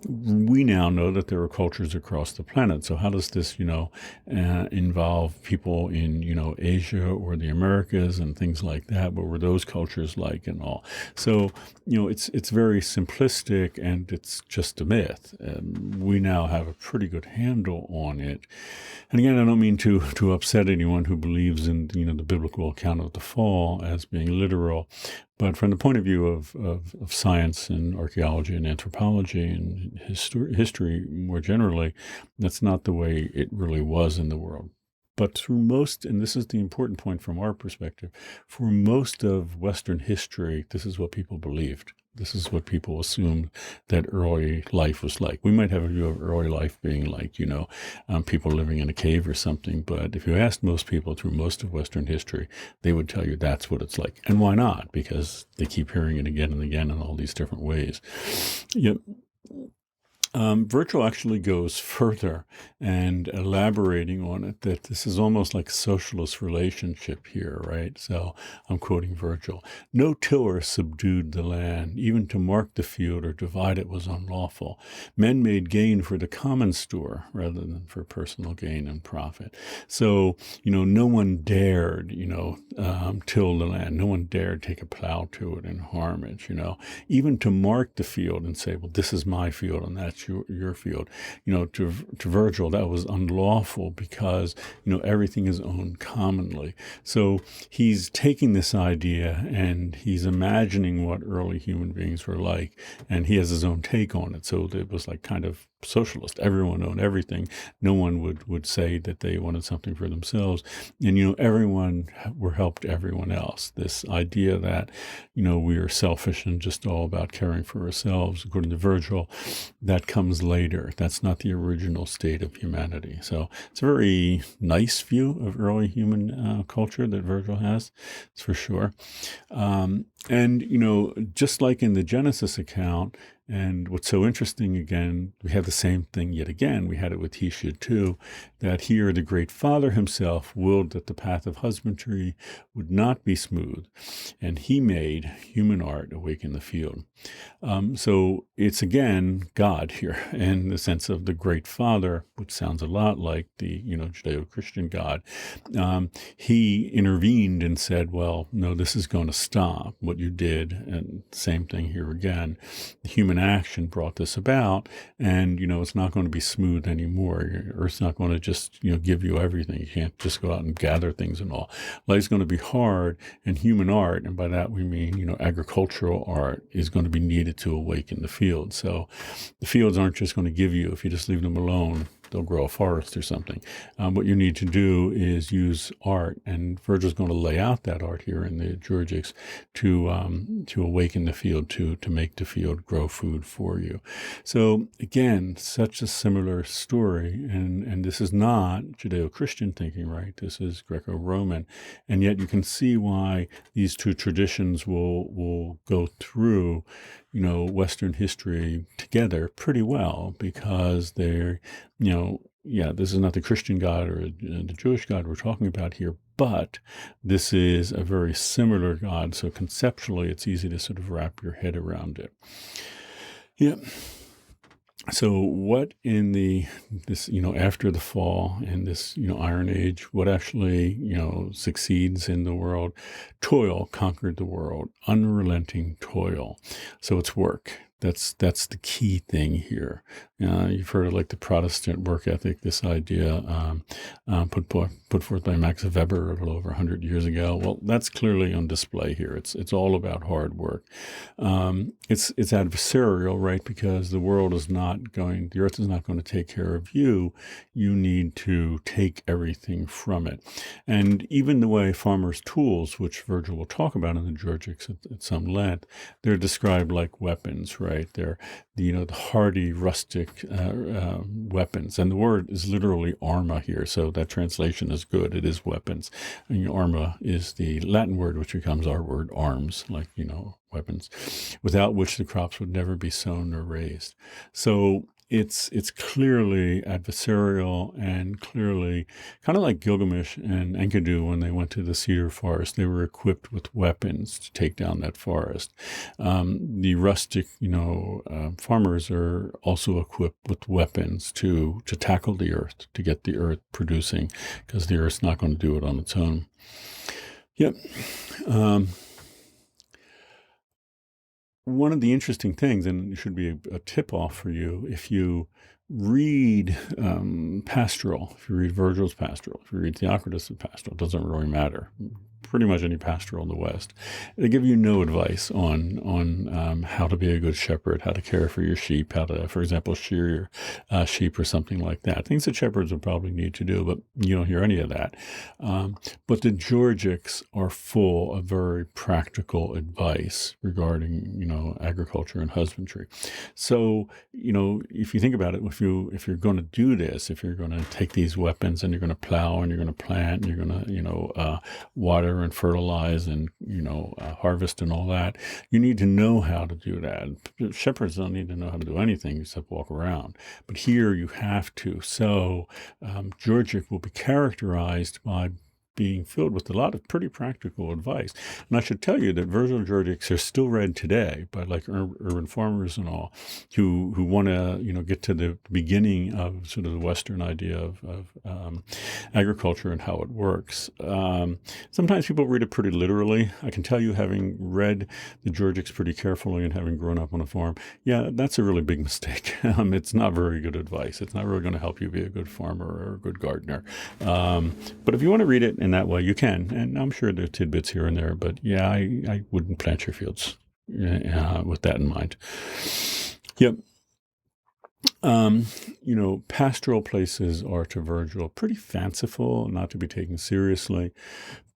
We now know that there are cultures across the planet. So how does this, involve people in, Asia or the Americas and things like that? What were those cultures like and all? So, it's very simplistic and it's just a myth. We now have a pretty good handle on it. And again, I don't mean to upset anyone who believes in, the biblical account of the fall as being literal, but from the point of view of science and archaeology and anthropology and history more generally, that's not the way it really was in the world. But through most, and this is the important point from our perspective, for most of Western history, this is what people believed. This is what people assumed that early life was like. We might have a view of early life being like, people living in a cave or something. But if you asked most people through most of Western history, they would tell you that's what it's like. And why not? Because they keep hearing it again and again in all these different ways. Virgil actually goes further and elaborating on it, that this is almost like a socialist relationship here, right? So I'm quoting Virgil. No tiller subdued the land, even to mark the field or divide it was unlawful. Men made gain for the common store rather than for personal gain and profit. So, no one dared, till the land. No one dared take a plow to it and harm it, even to mark the field and say, well, this is my field and that's that's your field. To Virgil, that was unlawful because, everything is owned commonly. So he's taking this idea and he's imagining what early human beings were like, and he has his own take on it. So it was like kind of socialist. Everyone owned everything. No one would say that they wanted something for themselves. And, everyone helped everyone else. This idea that, we are selfish and just all about caring for ourselves, according to Virgil, that comes later. That's not the original state of humanity. So it's a very nice view of early human culture that Virgil has, that's for sure. And just like in the Genesis account, and what's so interesting, again, we have the same thing yet again. We had it with Hesiod too, that here the great Father himself willed that the path of husbandry would not be smooth, and he made human art awaken the field. So it's again God here in the sense of the great Father, which sounds a lot like the Judeo-Christian God. He intervened and said, well, no, this is going to stop what you did. And same thing here again. The human action brought this about, and it's not going to be smooth anymore. Earth's not going to just give you everything. You can't just go out and gather things and all. Life's going to be hard, and human art, and by that we mean agricultural art, is going to be needed to awaken the fields. So the fields aren't just going to give you, if you just leave them alone, they'll grow a forest or something. What you need to do is use art, and Virgil's going to lay out that art here in the Georgics to awaken the field, to make the field grow food for you. So again, such a similar story, and this is not Judeo-Christian thinking, right? This is Greco-Roman, and yet you can see why these two traditions will go through Western history together pretty well, because they're, this is not the Christian God or the Jewish God we're talking about here, but this is a very similar God. So conceptually, it's easy to sort of wrap your head around it. Yeah. So what in this after the fall and this Iron Age, what actually succeeds in the world? Toil conquered the world, unrelenting toil. So it's work. That's the key thing here. You've heard of like the Protestant work ethic, this idea put forth by Max Weber a little over 100 years ago. Well, that's clearly on display here. It's all about hard work. It's adversarial, right? Because the earth is not going to take care of you. You need to take everything from it. And even the way farmers' tools, which Virgil will talk about in the Georgics at some length, they're described like weapons, right? They're the hardy, rustic weapons. And the word is literally arma here, so that translation is good. It is weapons. And arma is the Latin word, which becomes our word arms, like, weapons, without which the crops would never be sown or raised. So it's clearly adversarial, and clearly kind of like Gilgamesh and Enkidu when they went to the cedar forest. They were equipped with weapons to take down that forest. The rustic, farmers are also equipped with weapons to tackle the earth, to get the earth producing, because the earth's not going to do it on its own. Yep. One of the interesting things, and it should be a tip-off for you, if you read Pastoral, if you read Virgil's Pastoral, if you read Theocritus' Pastoral, it doesn't really matter. Pretty much any pastoral in the West, they give you no advice on how to be a good shepherd, how to care for your sheep, how to, for example, shear your sheep or something like that. Things that shepherds would probably need to do, but you don't hear any of that. But the Georgics are full of very practical advice regarding, agriculture and husbandry. So, if you think about it, if you're going to do this, if you're going to take these weapons and you're going to plow and you're going to plant and you're going to, water and fertilize and, harvest and all that, you need to know how to do that. Shepherds don't need to know how to do anything except walk around. But here you have to. So Georgic will be characterized by being filled with a lot of pretty practical advice. And I should tell you that Virgil Georgics are still read today by like urban farmers and all who want to, get to the beginning of sort of the Western idea of agriculture and how it works. Sometimes people read it pretty literally. I can tell you, having read the Georgics pretty carefully and having grown up on a farm, yeah, that's a really big mistake. It's not very good advice. It's not really going to help you be a good farmer or a good gardener. But if you want to read it in that way, you can. And I'm sure there are tidbits here and there. But yeah, I wouldn't plant your fields with that in mind. Yep. Pastoral places are to Virgil pretty fanciful, not to be taken seriously,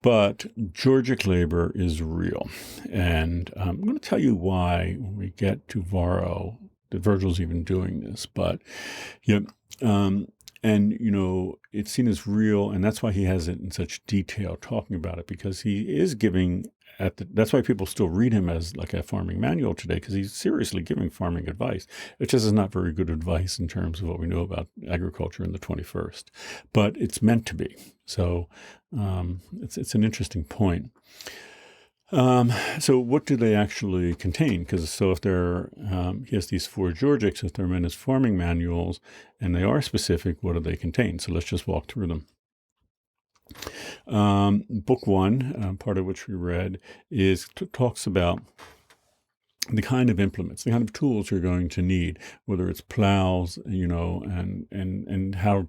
but Georgic labor is real. And I'm going to tell you why when we get to Varro, that Virgil's even doing this. But, yep. It's seen as real, and that's why he has it in such detail talking about it, because he is giving that's why people still read him as like a farming manual today, because he's seriously giving farming advice. It just is not very good advice in terms of what we know about agriculture in the 21st, but it's meant to be. So it's an interesting point. So what do they actually contain? Because if they're, he has these 4 Georgics, if they're meant as farming manuals and they are specific, what do they contain? So let's just walk through them. Book 1, part of which we read, talks about the kind of implements, the kind of tools you're going to need, whether it's plows, and how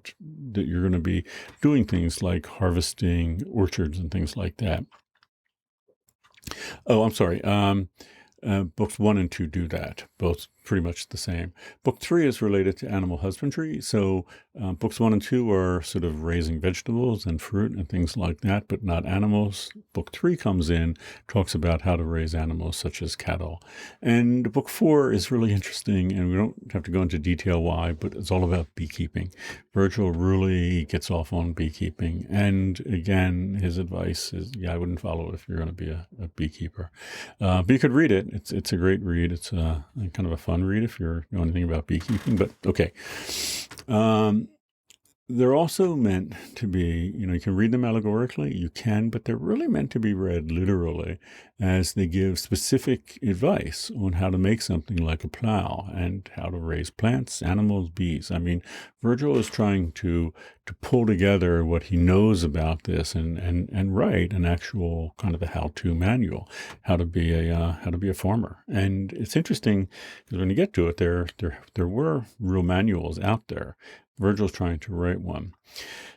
that you're going to be doing things like harvesting orchards and things like that. Oh, I'm sorry. Books 1 and 2 do that, both pretty much the same. Book 3 is related to animal husbandry. So books 1 and 2 are sort of raising vegetables and fruit and things like that, but not animals. Book 3 comes in, talks about how to raise animals such as cattle. And book 4 is really interesting, and we don't have to go into detail why, but it's all about beekeeping. Virgil really gets off on beekeeping. And again, his advice is, I wouldn't follow it if you're going to be a beekeeper. But you could read it. It's a great read. It's kind of a fun read if you know anything about beekeeping, but okay. They're also meant to be, you can read them allegorically, you can, but they're really meant to be read literally, as they give specific advice on how to make something like a plow and how to raise plants, animals, bees. I mean, Virgil is trying to pull together what he knows about this and write an actual kind of a how-to manual, how to be a farmer. And it's interesting because when you get to it, there were real manuals out there. Virgil's trying to write one.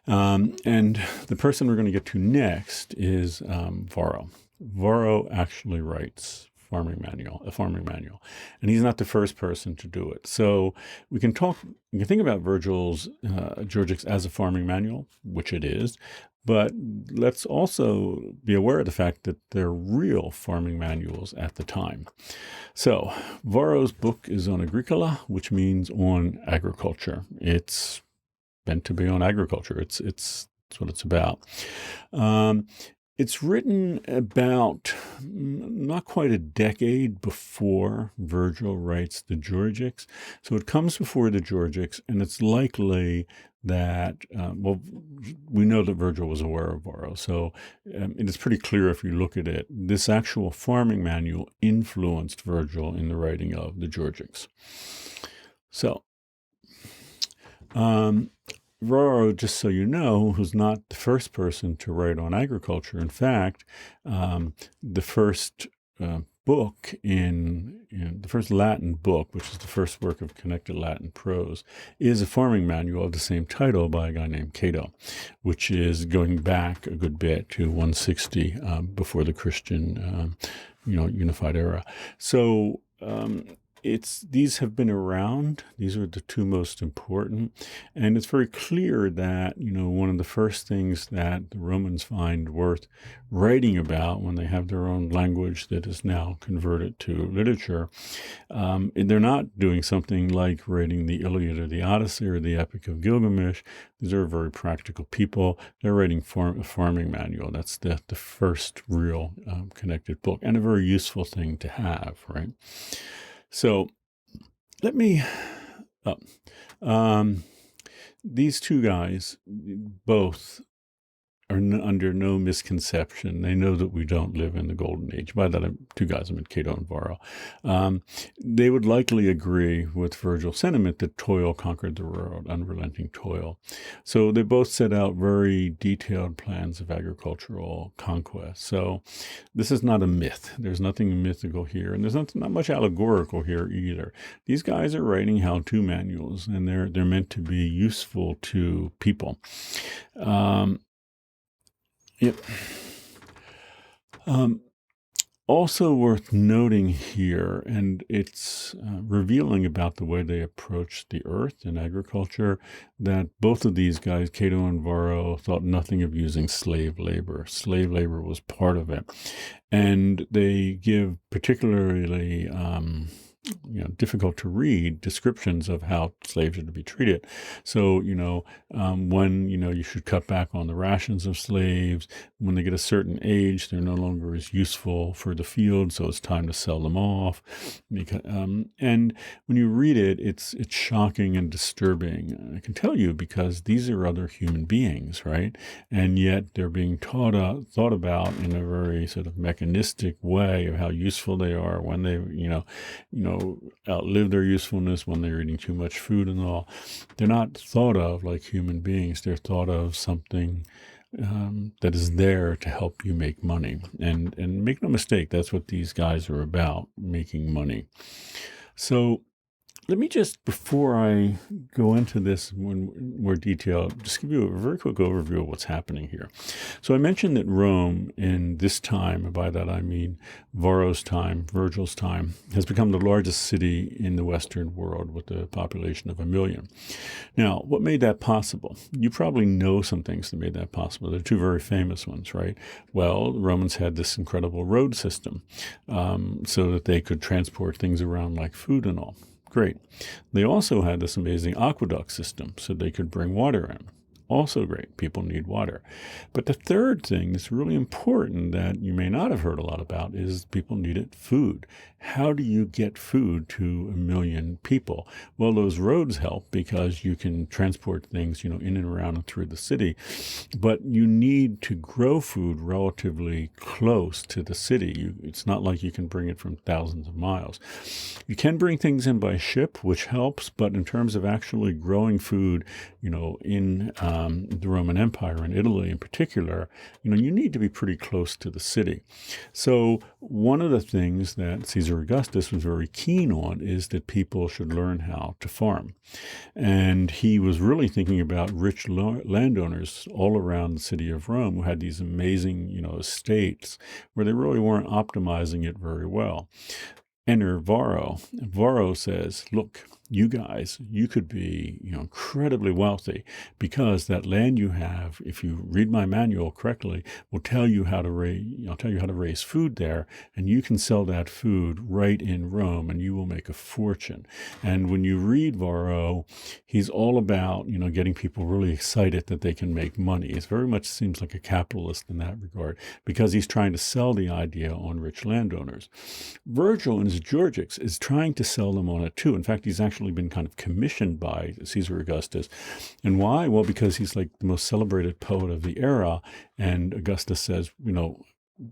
And the person we're going to get to next is Varro. Varro actually writes a farming manual. And he's not the first person to do it. So we can think about Virgil's Georgics as a farming manual, which it is. But let's also be aware of the fact that they're real farming manuals at the time. So Varro's book is on Agricola, which means on agriculture. It's meant to be on agriculture. It's what it's about. It's written about not quite a decade before Virgil writes the Georgics. So it comes before the Georgics, and it's likely that, we know that Virgil was aware of Varro. So it is pretty clear if you look at it, this actual farming manual influenced Virgil in the writing of the Georgics. So, Varro, just so you know, was not the first person to write on agriculture. In fact, the first book in the first Latin book, which is the first work of connected Latin prose, is a farming manual of the same title by a guy named Cato, which is going back a good bit to 160 before the Christian, unified era. So these have been around. These are the 2 most important. And it's very clear that, one of the first things that the Romans find worth writing about when they have their own language that is now converted to literature, they're not doing something like writing the Iliad or the Odyssey or the Epic of Gilgamesh. These are very practical people. They're writing a farming manual. That's the first real connected book, and a very useful thing to have, right? So let me, these 2 guys both under no misconception. They know that we don't live in the golden age. By that, two guys, I mean Cato and Varro. They would likely agree with Virgil's sentiment that toil conquered the world, unrelenting toil. So they both set out very detailed plans of agricultural conquest. So this is not a myth. There's nothing mythical here, and there's not much allegorical here either. These guys are writing how-to manuals, and they're meant to be useful to people. Yep. Also worth noting here, and it's revealing about the way they approach the earth in agriculture, that both of these guys, Cato and Varro, thought nothing of using slave labor. Slave labor was part of it. And they give particularly difficult to read descriptions of how slaves are to be treated. So, when, you should cut back on the rations of slaves. When they get a certain age, they're no longer as useful for the field, so it's time to sell them off. And when you read it, it's shocking and disturbing. I can tell you because these are other human beings, right? And yet they're being thought about in a very sort of mechanistic way of how useful they are when they, outlive their usefulness, when they're eating too much food and all. They're not thought of like human beings. They're thought of something that is there to help you make money. And make no mistake, that's what these guys are about, making money. So let me just, before I go into this in more detail, just give you a very quick overview of what's happening here. So I mentioned that Rome in this time, and by that I mean Varro's time, Virgil's time, has become the largest city in the Western world with a population of 1 million. Now, what made that possible? You probably know some things that made that possible. There are two very famous ones, right? Well, the Romans had this incredible road system so that they could transport things around like food and all. Great. They also had this amazing aqueduct system so they could bring water in. Also great. People need water. But the third thing that's really important that you may not have heard a lot about is people needed food. How do you get food to 1 million people? Well, those roads help because you can transport things, in and around and through the city. But you need to grow food relatively close to the city. It's not like you can bring it from thousands of miles. You can bring things in by ship, which helps. But in terms of actually growing food, in the Roman Empire, in Italy in particular, you need to be pretty close to the city. So one of the things that Caesar Augustus was very keen on is that people should learn how to farm. And he was really thinking about rich landowners all around the city of Rome who had these amazing, estates where they really weren't optimizing it very well. Enter Varro. Varro says, look, you guys, you could be, incredibly wealthy because that land you have, if you read my manual correctly, will tell you how to raise food there, and you can sell that food right in Rome, and you will make a fortune. And when you read Varro, he's all about, getting people really excited that they can make money. It very much seems like a capitalist in that regard because he's trying to sell the idea on rich landowners. Virgil in his Georgics is trying to sell them on it too. In fact, he's actually been kind of commissioned by Caesar Augustus. And why? Well, because he's like the most celebrated poet of the era. And Augustus says,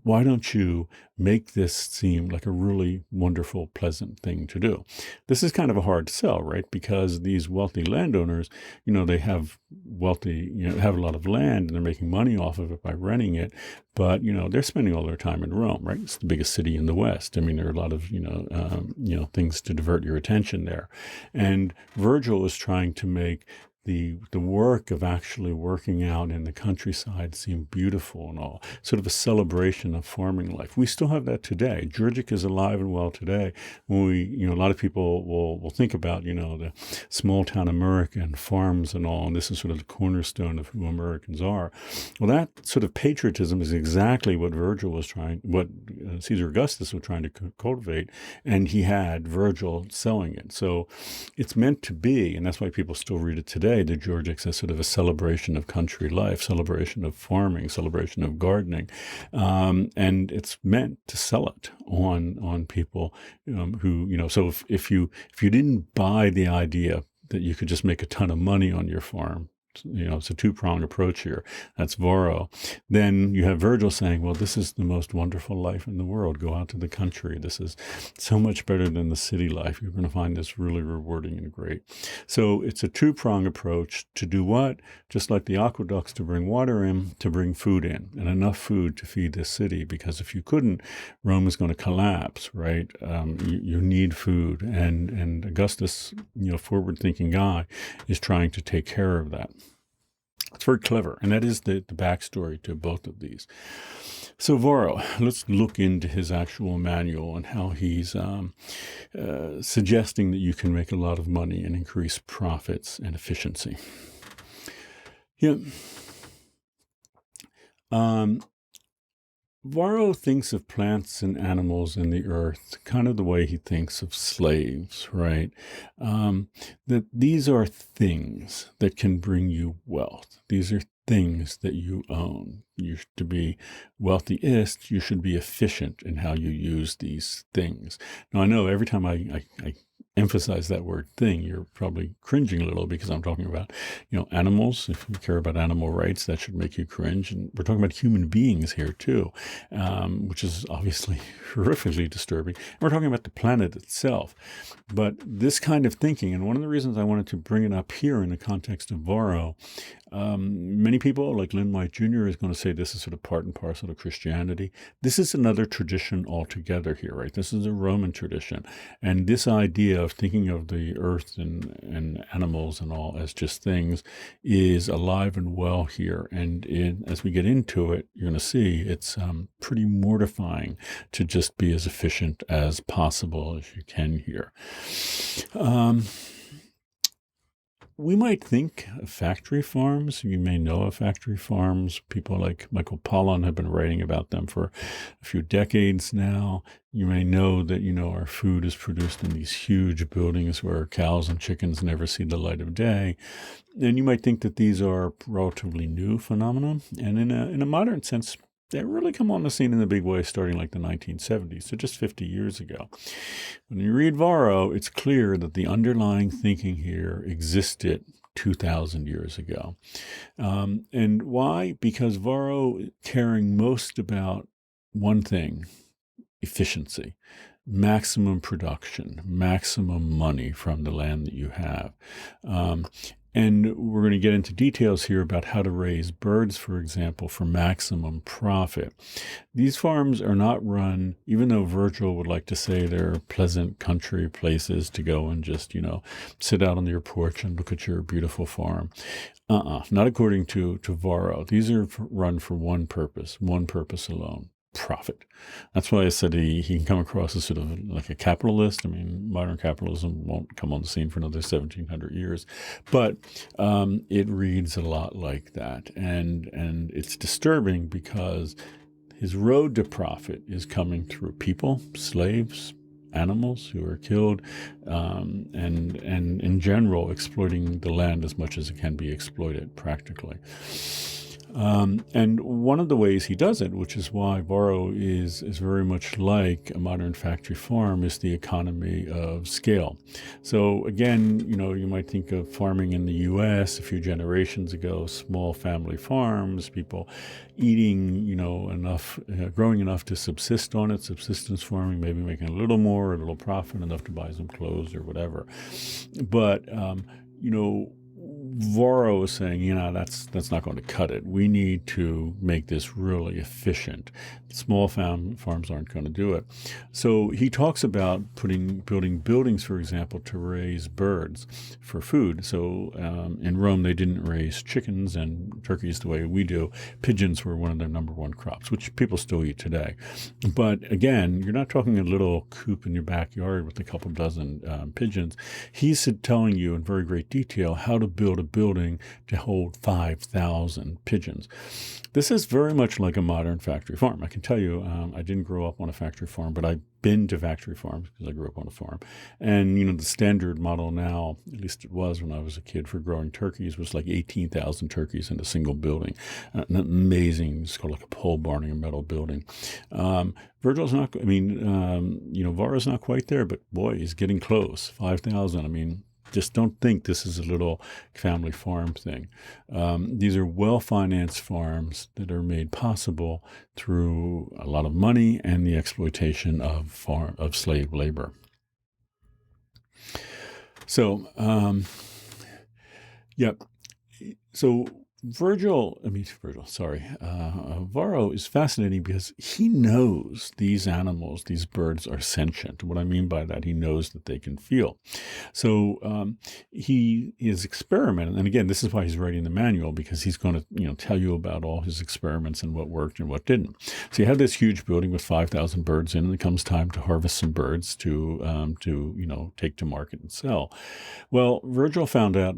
why don't you make this seem like a really wonderful, pleasant thing to do? This is kind of a hard sell, right? Because these wealthy landowners, they have have a lot of land and they're making money off of it by renting it. But, they're spending all their time in Rome, right? It's the biggest city in the West. I mean, there are a lot of, things to divert your attention there. And Virgil is trying to make the work of actually working out in the countryside seemed beautiful and all, sort of a celebration of farming life. We still have that today. Georgic is alive and well today. When a lot of people will think about, the small town America and farms and all, and this is sort of the cornerstone of who Americans are. Well, that sort of patriotism is exactly what Caesar Augustus was trying to cultivate, and he had Virgil selling it. So it's meant to be, and that's why people still read it today, the Georgics as sort of a celebration of country life, celebration of farming, celebration of gardening, and it's meant to sell it on people who. So if you didn't buy the idea that you could just make a ton of money on your farm, it's a two-pronged approach here. That's Varro. Then you have Virgil saying, well, this is the most wonderful life in the world. Go out to the country. This is so much better than the city life. You're going to find this really rewarding and great. So it's a two-pronged approach to do what? Just like the aqueducts to bring water in, to bring food in, and enough food to feed this city. Because if you couldn't, Rome is going to collapse, right? You need food. And Augustus, forward-thinking guy, is trying to take care of that. It's very clever, and that is the backstory to both of these. So Varro, let's look into his actual manual and how he's suggesting that you can make a lot of money and increase profits and efficiency. Yeah. Varro thinks of plants and animals in the earth kind of the way he thinks of slaves, right? That these are things that can bring you wealth. These are things that you own. To be wealthiest, you should be efficient in how you use these things. Now, I know every time I emphasize that word thing, you're probably cringing a little because I'm talking about, animals. If you care about animal rights, that should make you cringe. And we're talking about human beings here too, which is obviously horrifically disturbing. And we're talking about the planet itself. But this kind of thinking, and one of the reasons I wanted to bring it up here in the context of Varro, many people, like Lynn White Jr., is going to say this is sort of part and parcel of Christianity. This is another tradition altogether here, right? This is a Roman tradition. And this idea of thinking of the earth and animals and all as just things is alive and well here. And as we get into it, you're going to see it's pretty mortifying to just be as efficient as possible as you can here. We might think of factory farms. You may know of factory farms. People like Michael Pollan have been writing about them for a few decades now. You may know that, our food is produced in these huge buildings where cows and chickens never see the light of day. And you might think that these are relatively new phenomena. And in a modern sense, they really come on the scene in a big way starting like the 1970s, so just 50 years ago. When you read Varro, it's clear that the underlying thinking here existed 2,000 years ago. And why? Because Varro caring most about one thing, efficiency, maximum production, maximum money from the land that you have. And we're going to get into details here about how to raise birds, for example, for maximum profit. These farms are not run, even though Virgil would like to say they're pleasant country places to go and just, sit out on your porch and look at your beautiful farm. Not according to Varro. These are run for one purpose alone. Profit. That's why I said he can come across as sort of like a capitalist. I mean, modern capitalism won't come on the scene for another 1,700 years, but it reads a lot like that. And it's disturbing because his road to profit is coming through people, slaves, animals who are killed, and in general exploiting the land as much as it can be exploited practically. And one of the ways he does it, which is why Varro is very much like a modern factory farm, is the economy of scale. So again, you might think of farming in the U.S. a few generations ago, small family farms, people eating, enough, growing enough to subsist on it, subsistence farming, maybe making a little more, a little profit, enough to buy some clothes or whatever. But, Varro is saying, that's not going to cut it. We need to make this really efficient. Small farms aren't going to do it. So he talks about building buildings, for example, to raise birds for food. So in Rome, they didn't raise chickens and turkeys the way we do. Pigeons were one of their number one crops, which people still eat today. But again, you're not talking a little coop in your backyard with a couple dozen pigeons. He's telling you in very great detail how to build a building to hold 5,000 pigeons. This is very much like a modern factory farm. I can tell you, I didn't grow up on a factory farm, but I've been to factory farms because I grew up on a farm. And, the standard model now, at least it was when I was a kid, for growing turkeys was like 18,000 turkeys in a single building. An amazing, it's called like a pole barn in a metal building. Virgil's not, Varro's not quite there, but boy, he's getting close. 5,000. Just don't think this is a little family farm thing. These are well-financed farms that are made possible through a lot of money and the exploitation of slave labor. So, yep. So Virgil, sorry, Varro is fascinating because he knows these animals, these birds are sentient. What I mean by that, he knows that they can feel. So he is experimenting, and again, this is why he's writing the manual, because he's going to, tell you about all his experiments and what worked and what didn't. So you have this huge building with 5,000 birds in, and it comes time to harvest some birds to take to market and sell. Well, Virgil found out.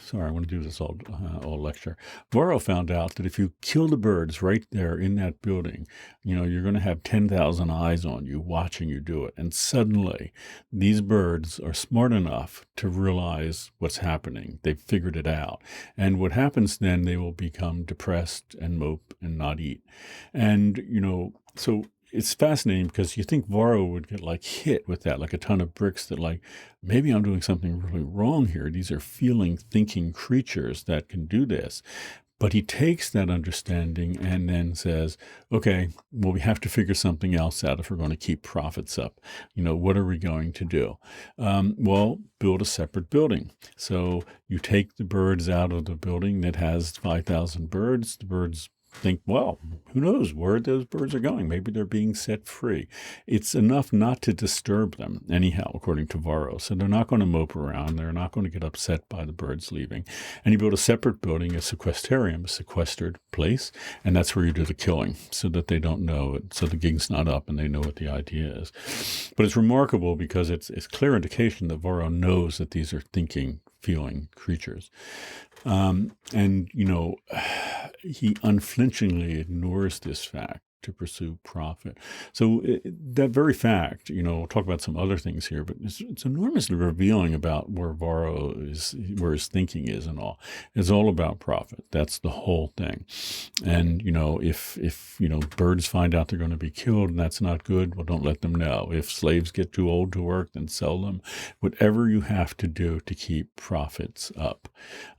Sorry, I want to do this all lecture. Varro found out that if you kill the birds right there in that building, you're going to have 10,000 eyes on you watching you do it. And suddenly, these birds are smart enough to realize what's happening. They've figured it out. And what happens then, they will become depressed and mope and not eat. And, so it's fascinating because you think Varro would get hit with that, like a ton of bricks, that maybe I'm doing something really wrong here. These are feeling, thinking creatures that can do this. But he takes that understanding and then says, okay, well, we have to figure something else out if we're going to keep profits up. What are we going to do? Well, build a separate building. So you take the birds out of the building that has 5,000 birds. The birds think, well, who knows where those birds are going? Maybe they're being set free. It's enough not to disturb them anyhow, according to Varro. So they're not going to mope around. They're not going to get upset by the birds leaving. And you build a separate building, a sequestrium, a sequestered place, and that's where you do the killing so that they don't know it, so the gig's not up and they know what the idea is. But it's remarkable because it's clear indication that Varro knows that these are thinking, feeling creatures. He unflinchingly ignores this fact to pursue profit. So that very fact, we'll talk about some other things here, but it's enormously revealing about where Varro is, where his thinking is and all. It's all about profit. That's the whole thing. And, if birds find out they're going to be killed and that's not good, well, don't let them know. If slaves get too old to work, then sell them. Whatever you have to do to keep profits up.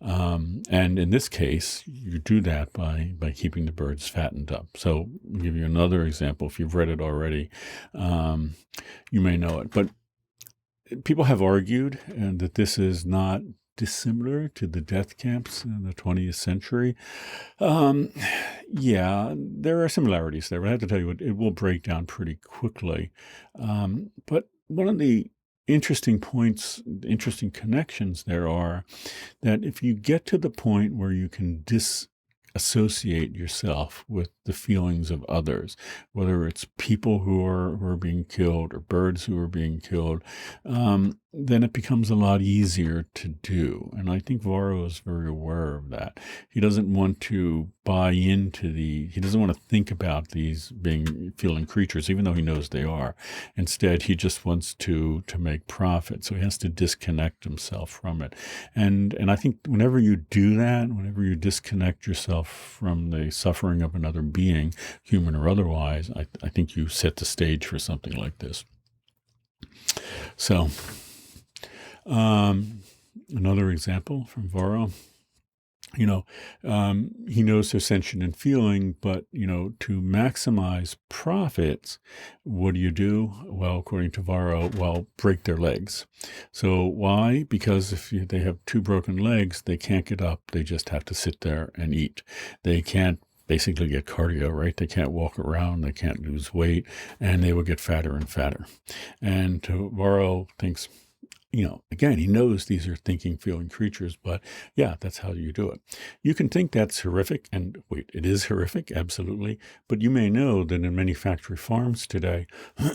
And in this case, you do that by keeping the birds fattened up. So I'll give you another example. If you've read it already, you may know it. But people have argued that this is not dissimilar to the death camps in the 20th century. Yeah, there are similarities there, but I have to tell you, it will break down pretty quickly. But one of the interesting points, interesting connections there are that if you get to the point where you can disassociate yourself with the feelings of others, whether it's people who are being killed or birds who are being killed, then it becomes a lot easier to do. And I think Varro is very aware of that. He doesn't want to buy into he doesn't want to think about these feeling creatures, even though he knows they are. Instead, he just wants to make profit. So he has to disconnect himself from it. And I think whenever you do that, whenever you disconnect yourself from the suffering of another being, human or otherwise, I think you set the stage for something like this. So, another example from Varro, he knows they're sentient and feeling, but, to maximize profits, what do? Well, according to Varro, break their legs. So why? Because if they have two broken legs, they can't get up. They just have to sit there and eat. They can't basically get cardio, right? They can't walk around, they can't lose weight, and they will get fatter and fatter. And Varro thinks, again, he knows these are thinking, feeling creatures, but yeah, that's how you do it. You can think that's horrific, and wait, it is horrific, absolutely, but you may know that in many factory farms today,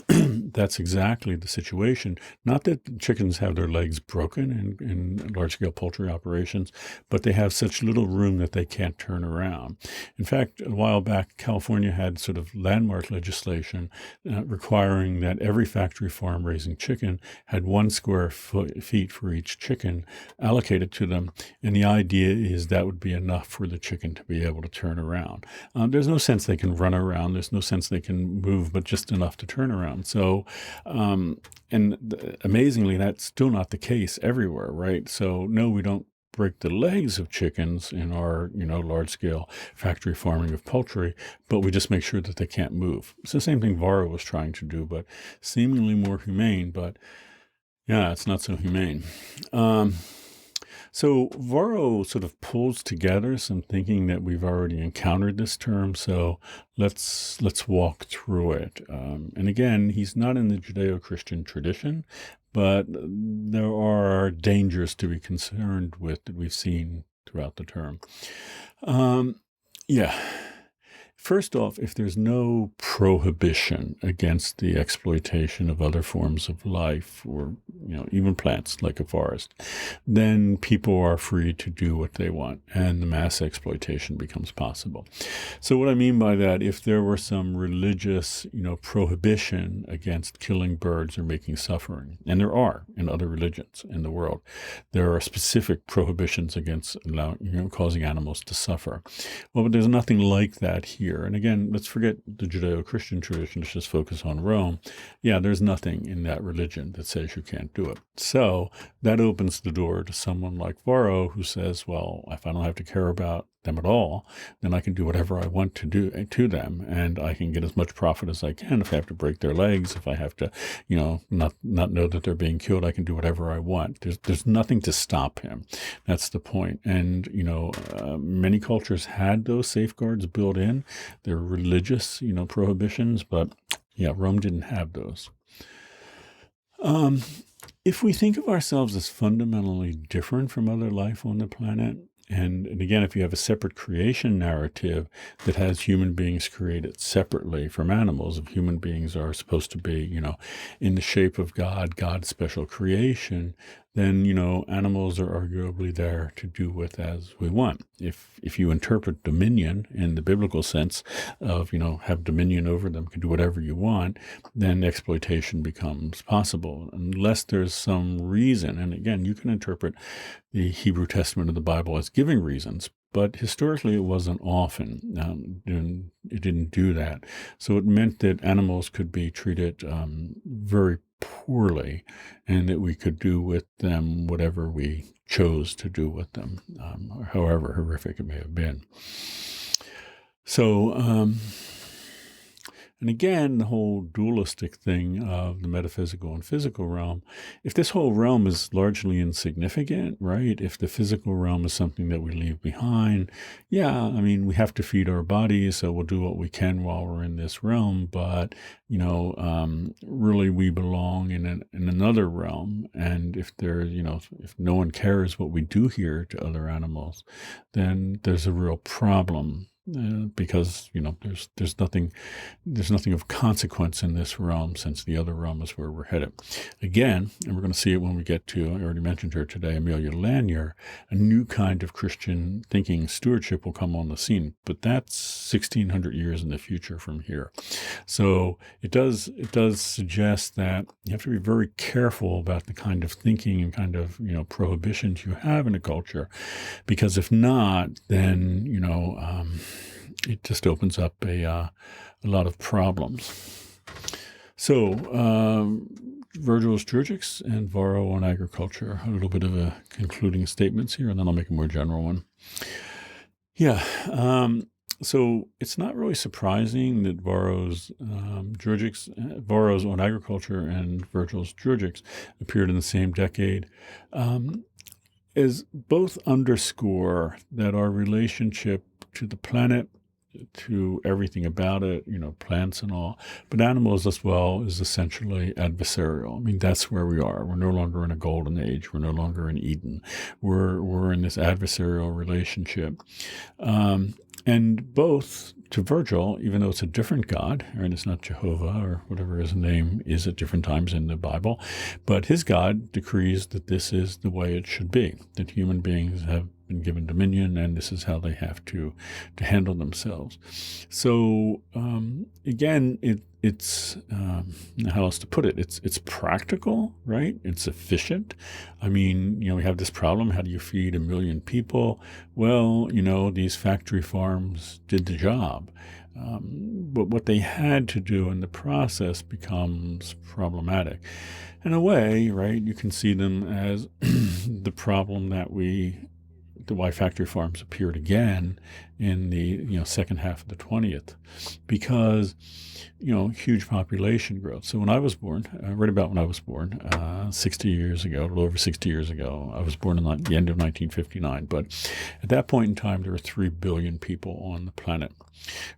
that's exactly the situation. Not that chickens have their legs broken in large-scale poultry operations, but they have such little room that they can't turn around. In fact, a while back, California had sort of landmark legislation requiring that every factory farm raising chicken had 1 square feet for each chicken allocated to them. And the idea is that would be enough for the chicken to be able to turn around. There's no sense they can run around. There's no sense they can move, but just enough to turn around. So, amazingly, that's still not the case everywhere, right? So, no, we don't break the legs of chickens in our, large-scale factory farming of poultry, but we just make sure that they can't move. It's the same thing Varro was trying to do, but seemingly more humane, but yeah, it's not so humane. So Varro sort of pulls together some thinking that we've already encountered this term. So let's walk through it. And again, he's not in the Judeo-Christian tradition, but there are dangers to be concerned with that we've seen throughout the term. Yeah. First off, if there's no prohibition against the exploitation of other forms of life or, even plants like a forest, then people are free to do what they want and the mass exploitation becomes possible. So what I mean by that, if there were some religious, prohibition against killing birds or making suffering, and there are in other religions in the world, there are specific prohibitions against causing animals to suffer. Well, but there's nothing like that here. And again, let's forget the Judeo-Christian tradition. Let's just focus on Rome. Yeah, there's nothing in that religion that says you can't do it. So that opens the door to someone like Varro who says, well, if I don't have to care about them at all, then I can do whatever I want to do to them, and I can get as much profit as I can. If I have to break their legs, if I have to, not know that they're being killed, I can do whatever I want. There's nothing to stop him. That's the point. And many cultures had those safeguards built in. They're religious, prohibitions, but yeah, Rome didn't have those. If we think of ourselves as fundamentally different from other life on the planet, and again, if you have a separate creation narrative that has human beings created separately from animals, if human beings are supposed to be, in the shape of God, God's special creation, then, animals are arguably there to do with as we want. If you interpret dominion in the biblical sense of, have dominion over them, can do whatever you want, then exploitation becomes possible, unless there's some reason. And again, you can interpret the Hebrew Testament of the Bible as giving reasons, but historically it wasn't often. It didn't do that. So it meant that animals could be treated very poorly, and that we could do with them whatever we chose to do with them, however horrific it may have been. So, and again, the whole dualistic thing of the metaphysical and physical realm, if this whole realm is largely insignificant, right? If the physical realm is something that we leave behind, yeah, we have to feed our bodies, so we'll do what we can while we're in this realm, but, really we belong in another realm. And if if no one cares what we do here to other animals, then there's a real problem. Because there's nothing of consequence in this realm, since the other realm is where we're headed. Again, and we're going to see it when we get to, I already mentioned her today, Amelia Lanier, a new kind of Christian thinking stewardship will come on the scene, but that's 1,600 years in the future from here. So it does suggest that you have to be very careful about the kind of thinking and kind of prohibitions you have in a culture, because if not, then it just opens up a lot of problems. So, Virgil's Georgics and Varro on agriculture. A little bit of a concluding statements here, and then I'll make a more general one. Yeah. So it's not really surprising that Varro's Varro's on agriculture and Virgil's Georgics appeared in the same decade. As both underscore that our relationship to the planet, to everything about it, plants and all, but animals as well, is essentially adversarial. That's where we are. We're no longer in a golden age. We're no longer in Eden. We're in this adversarial relationship. And both to Virgil, even though it's a different God, and it's not Jehovah or whatever his name is at different times in the Bible, but his God decrees that this is the way it should be, that human beings have been given dominion, and this is how they have to handle themselves. So again, it's how else to put it? It's practical, right? It's efficient. I mean, we have this problem. How do you feed 1 million people? Well, these factory farms did the job. But what they had to do in the process becomes problematic. In a way, right, you can see them as the problem that why factory farms appeared again in the second half of the 20th, because huge population growth. So when I was born, right about when I was born, 60 years ago, a little over 60 years ago, I was born in the end of 1959. But at that point in time, there were 3 billion people on the planet.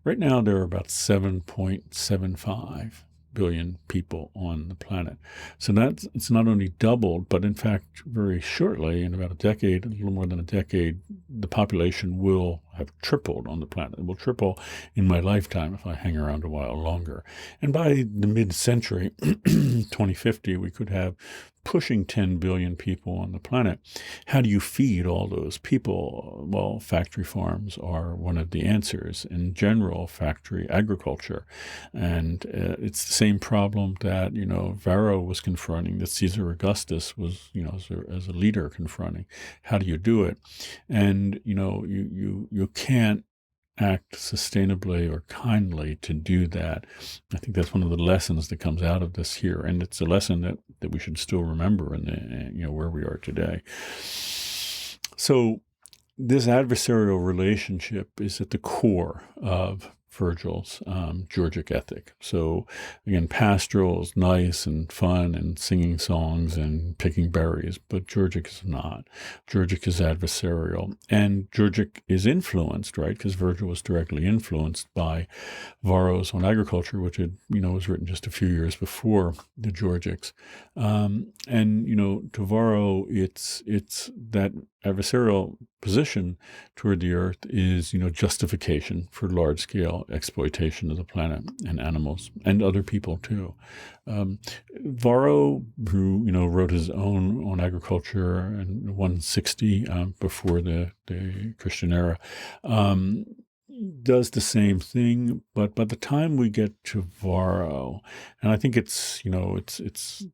Right now, there are about 7.75 billion people on the planet. So it's not only doubled, but in fact, very shortly, in about a decade, a little more than a decade, the population will have tripled on the planet. It will triple in my lifetime if I hang around a while longer. And by the mid-century, 2050, we could have pushing 10 billion people on the planet. How do you feed all those people? Well, factory farms are one of the answers. In general, factory agriculture. And it's the same problem that, Varro was confronting, that Caesar Augustus was, as a leader confronting. How do you do it? And, you can't act sustainably or kindly to do that. I think that's one of the lessons that comes out of this here, and it's a lesson that we should still remember in the, where we are today. So this adversarial relationship is at the core of Virgil's Georgic ethic. So again, pastoral is nice and fun and singing songs and picking berries, but Georgic is not. Georgic is adversarial, and Georgic is influenced, right? Because Virgil was directly influenced by Varro's on agriculture, which was written just a few years before the Georgics. And to Varro, it's that adversarial position toward the earth is, justification for large-scale exploitation of the planet and animals and other people too. Varro, who, wrote his own on agriculture in 160 before the Christian era, does the same thing, but by the time we get to Varro, and I think it's a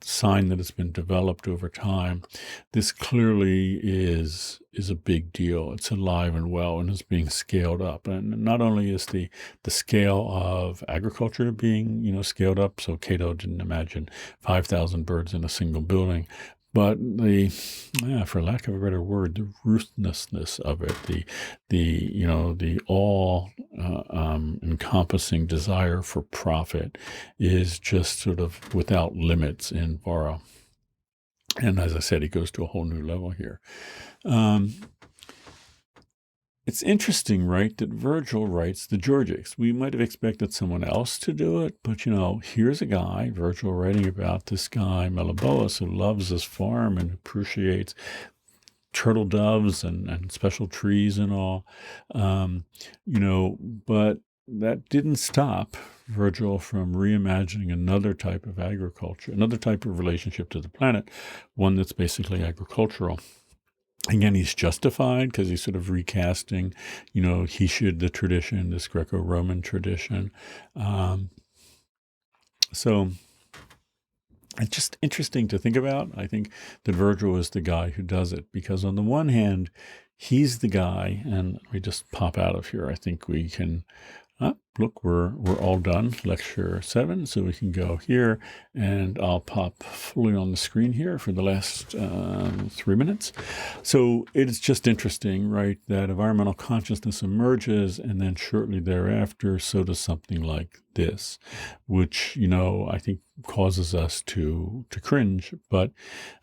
sign that it's been developed over time, this clearly is a big deal. It's alive and well and is being scaled up. And not only is the scale of agriculture being, scaled up, so Cato didn't imagine 5,000 birds in a single building, but for lack of a better word, the ruthlessness of it, the all encompassing desire for profit is just sort of without limits in Varro. And as I said, he goes to a whole new level here. It's interesting, right, that Virgil writes the Georgics. We might have expected someone else to do it, but, here's a guy, Virgil, writing about this guy, Meliboeus, who loves his farm and appreciates turtle doves and special trees and all, but that didn't stop Virgil from reimagining another type of agriculture, another type of relationship to the planet, one that's basically agricultural. Again, he's justified because he's sort of recasting, the tradition, this Greco-Roman tradition. So it's just interesting to think about. I think that Virgil is the guy who does it because on the one hand, he's the guy, and let me just pop out of here. I think we can... look, we're all done, lecture 7, so we can go here, and I'll pop fully on the screen here for the last 3 minutes. So it's just interesting, right, that environmental consciousness emerges, and then shortly thereafter, so does something like this, which, I think causes us to cringe. But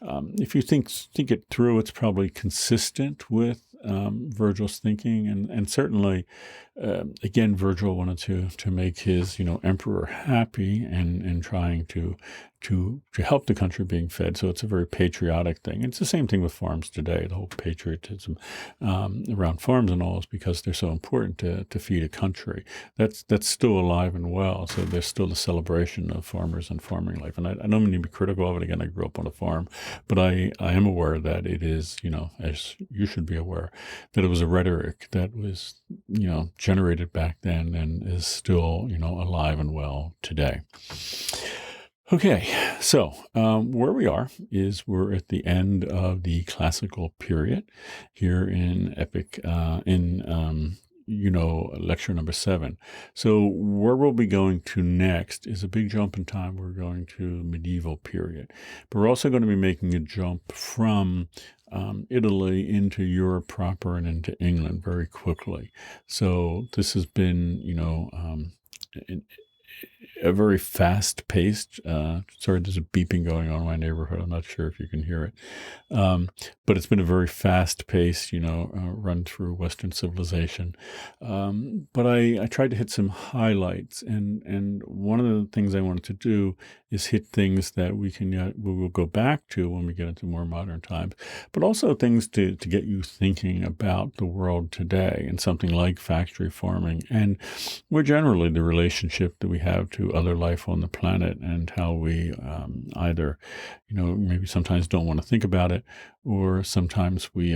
if you think it through, it's probably consistent with Virgil's thinking, and certainly, again, Virgil wanted to make his, emperor happy and trying to to help the country being fed. So it's a very patriotic thing. It's the same thing with farms today. The whole patriotism around farms and all is because they're so important to feed a country. That's still alive and well. So there's still the celebration of farmers and farming life. And I don't mean to be critical of it. Again, I grew up on a farm, but I am aware that it is, as you should be aware, that it was a rhetoric that was, generated back then and is still, alive and well today. Okay, so where we are is we're at the end of the classical period here in lecture number 7. So where we'll be going to next is a big jump in time. We're going to medieval period, but we're also going to be making a jump from Italy into Europe proper and into England very quickly. So this has been, a very fast-paced, sorry, there's a beeping going on in my neighborhood. I'm not sure if you can hear it. But it's been a very fast-paced, run through Western civilization. But I tried to hit some highlights. And one of the things I wanted to do is hit things that we will go back to when we get into more modern times, but also things to get you thinking about the world today and something like factory farming and more generally the relationship that we have to other life on the planet and how we either, maybe sometimes don't want to think about it, or sometimes we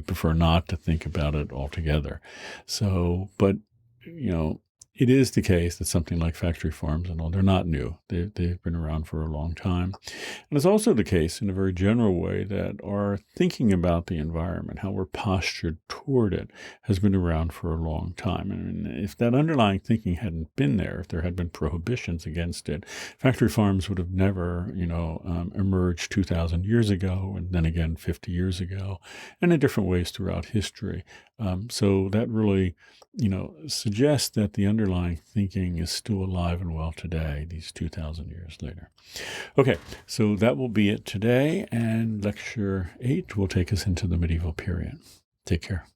prefer not to think about it altogether. So, but, it is the case that something like factory farms and all, they're not new. They've been around for a long time. And it's also the case in a very general way that our thinking about the environment, how we're postured toward it, has been around for a long time. And if that underlying thinking hadn't been there, if there had been prohibitions against it, factory farms would have never, emerged 2,000 years ago and then again 50 years ago and in different ways throughout history. So that really, suggests that the underlying thinking is still alive and well today, these 2,000 years later. Okay, so that will be it today, and lecture 8 will take us into the medieval period. Take care.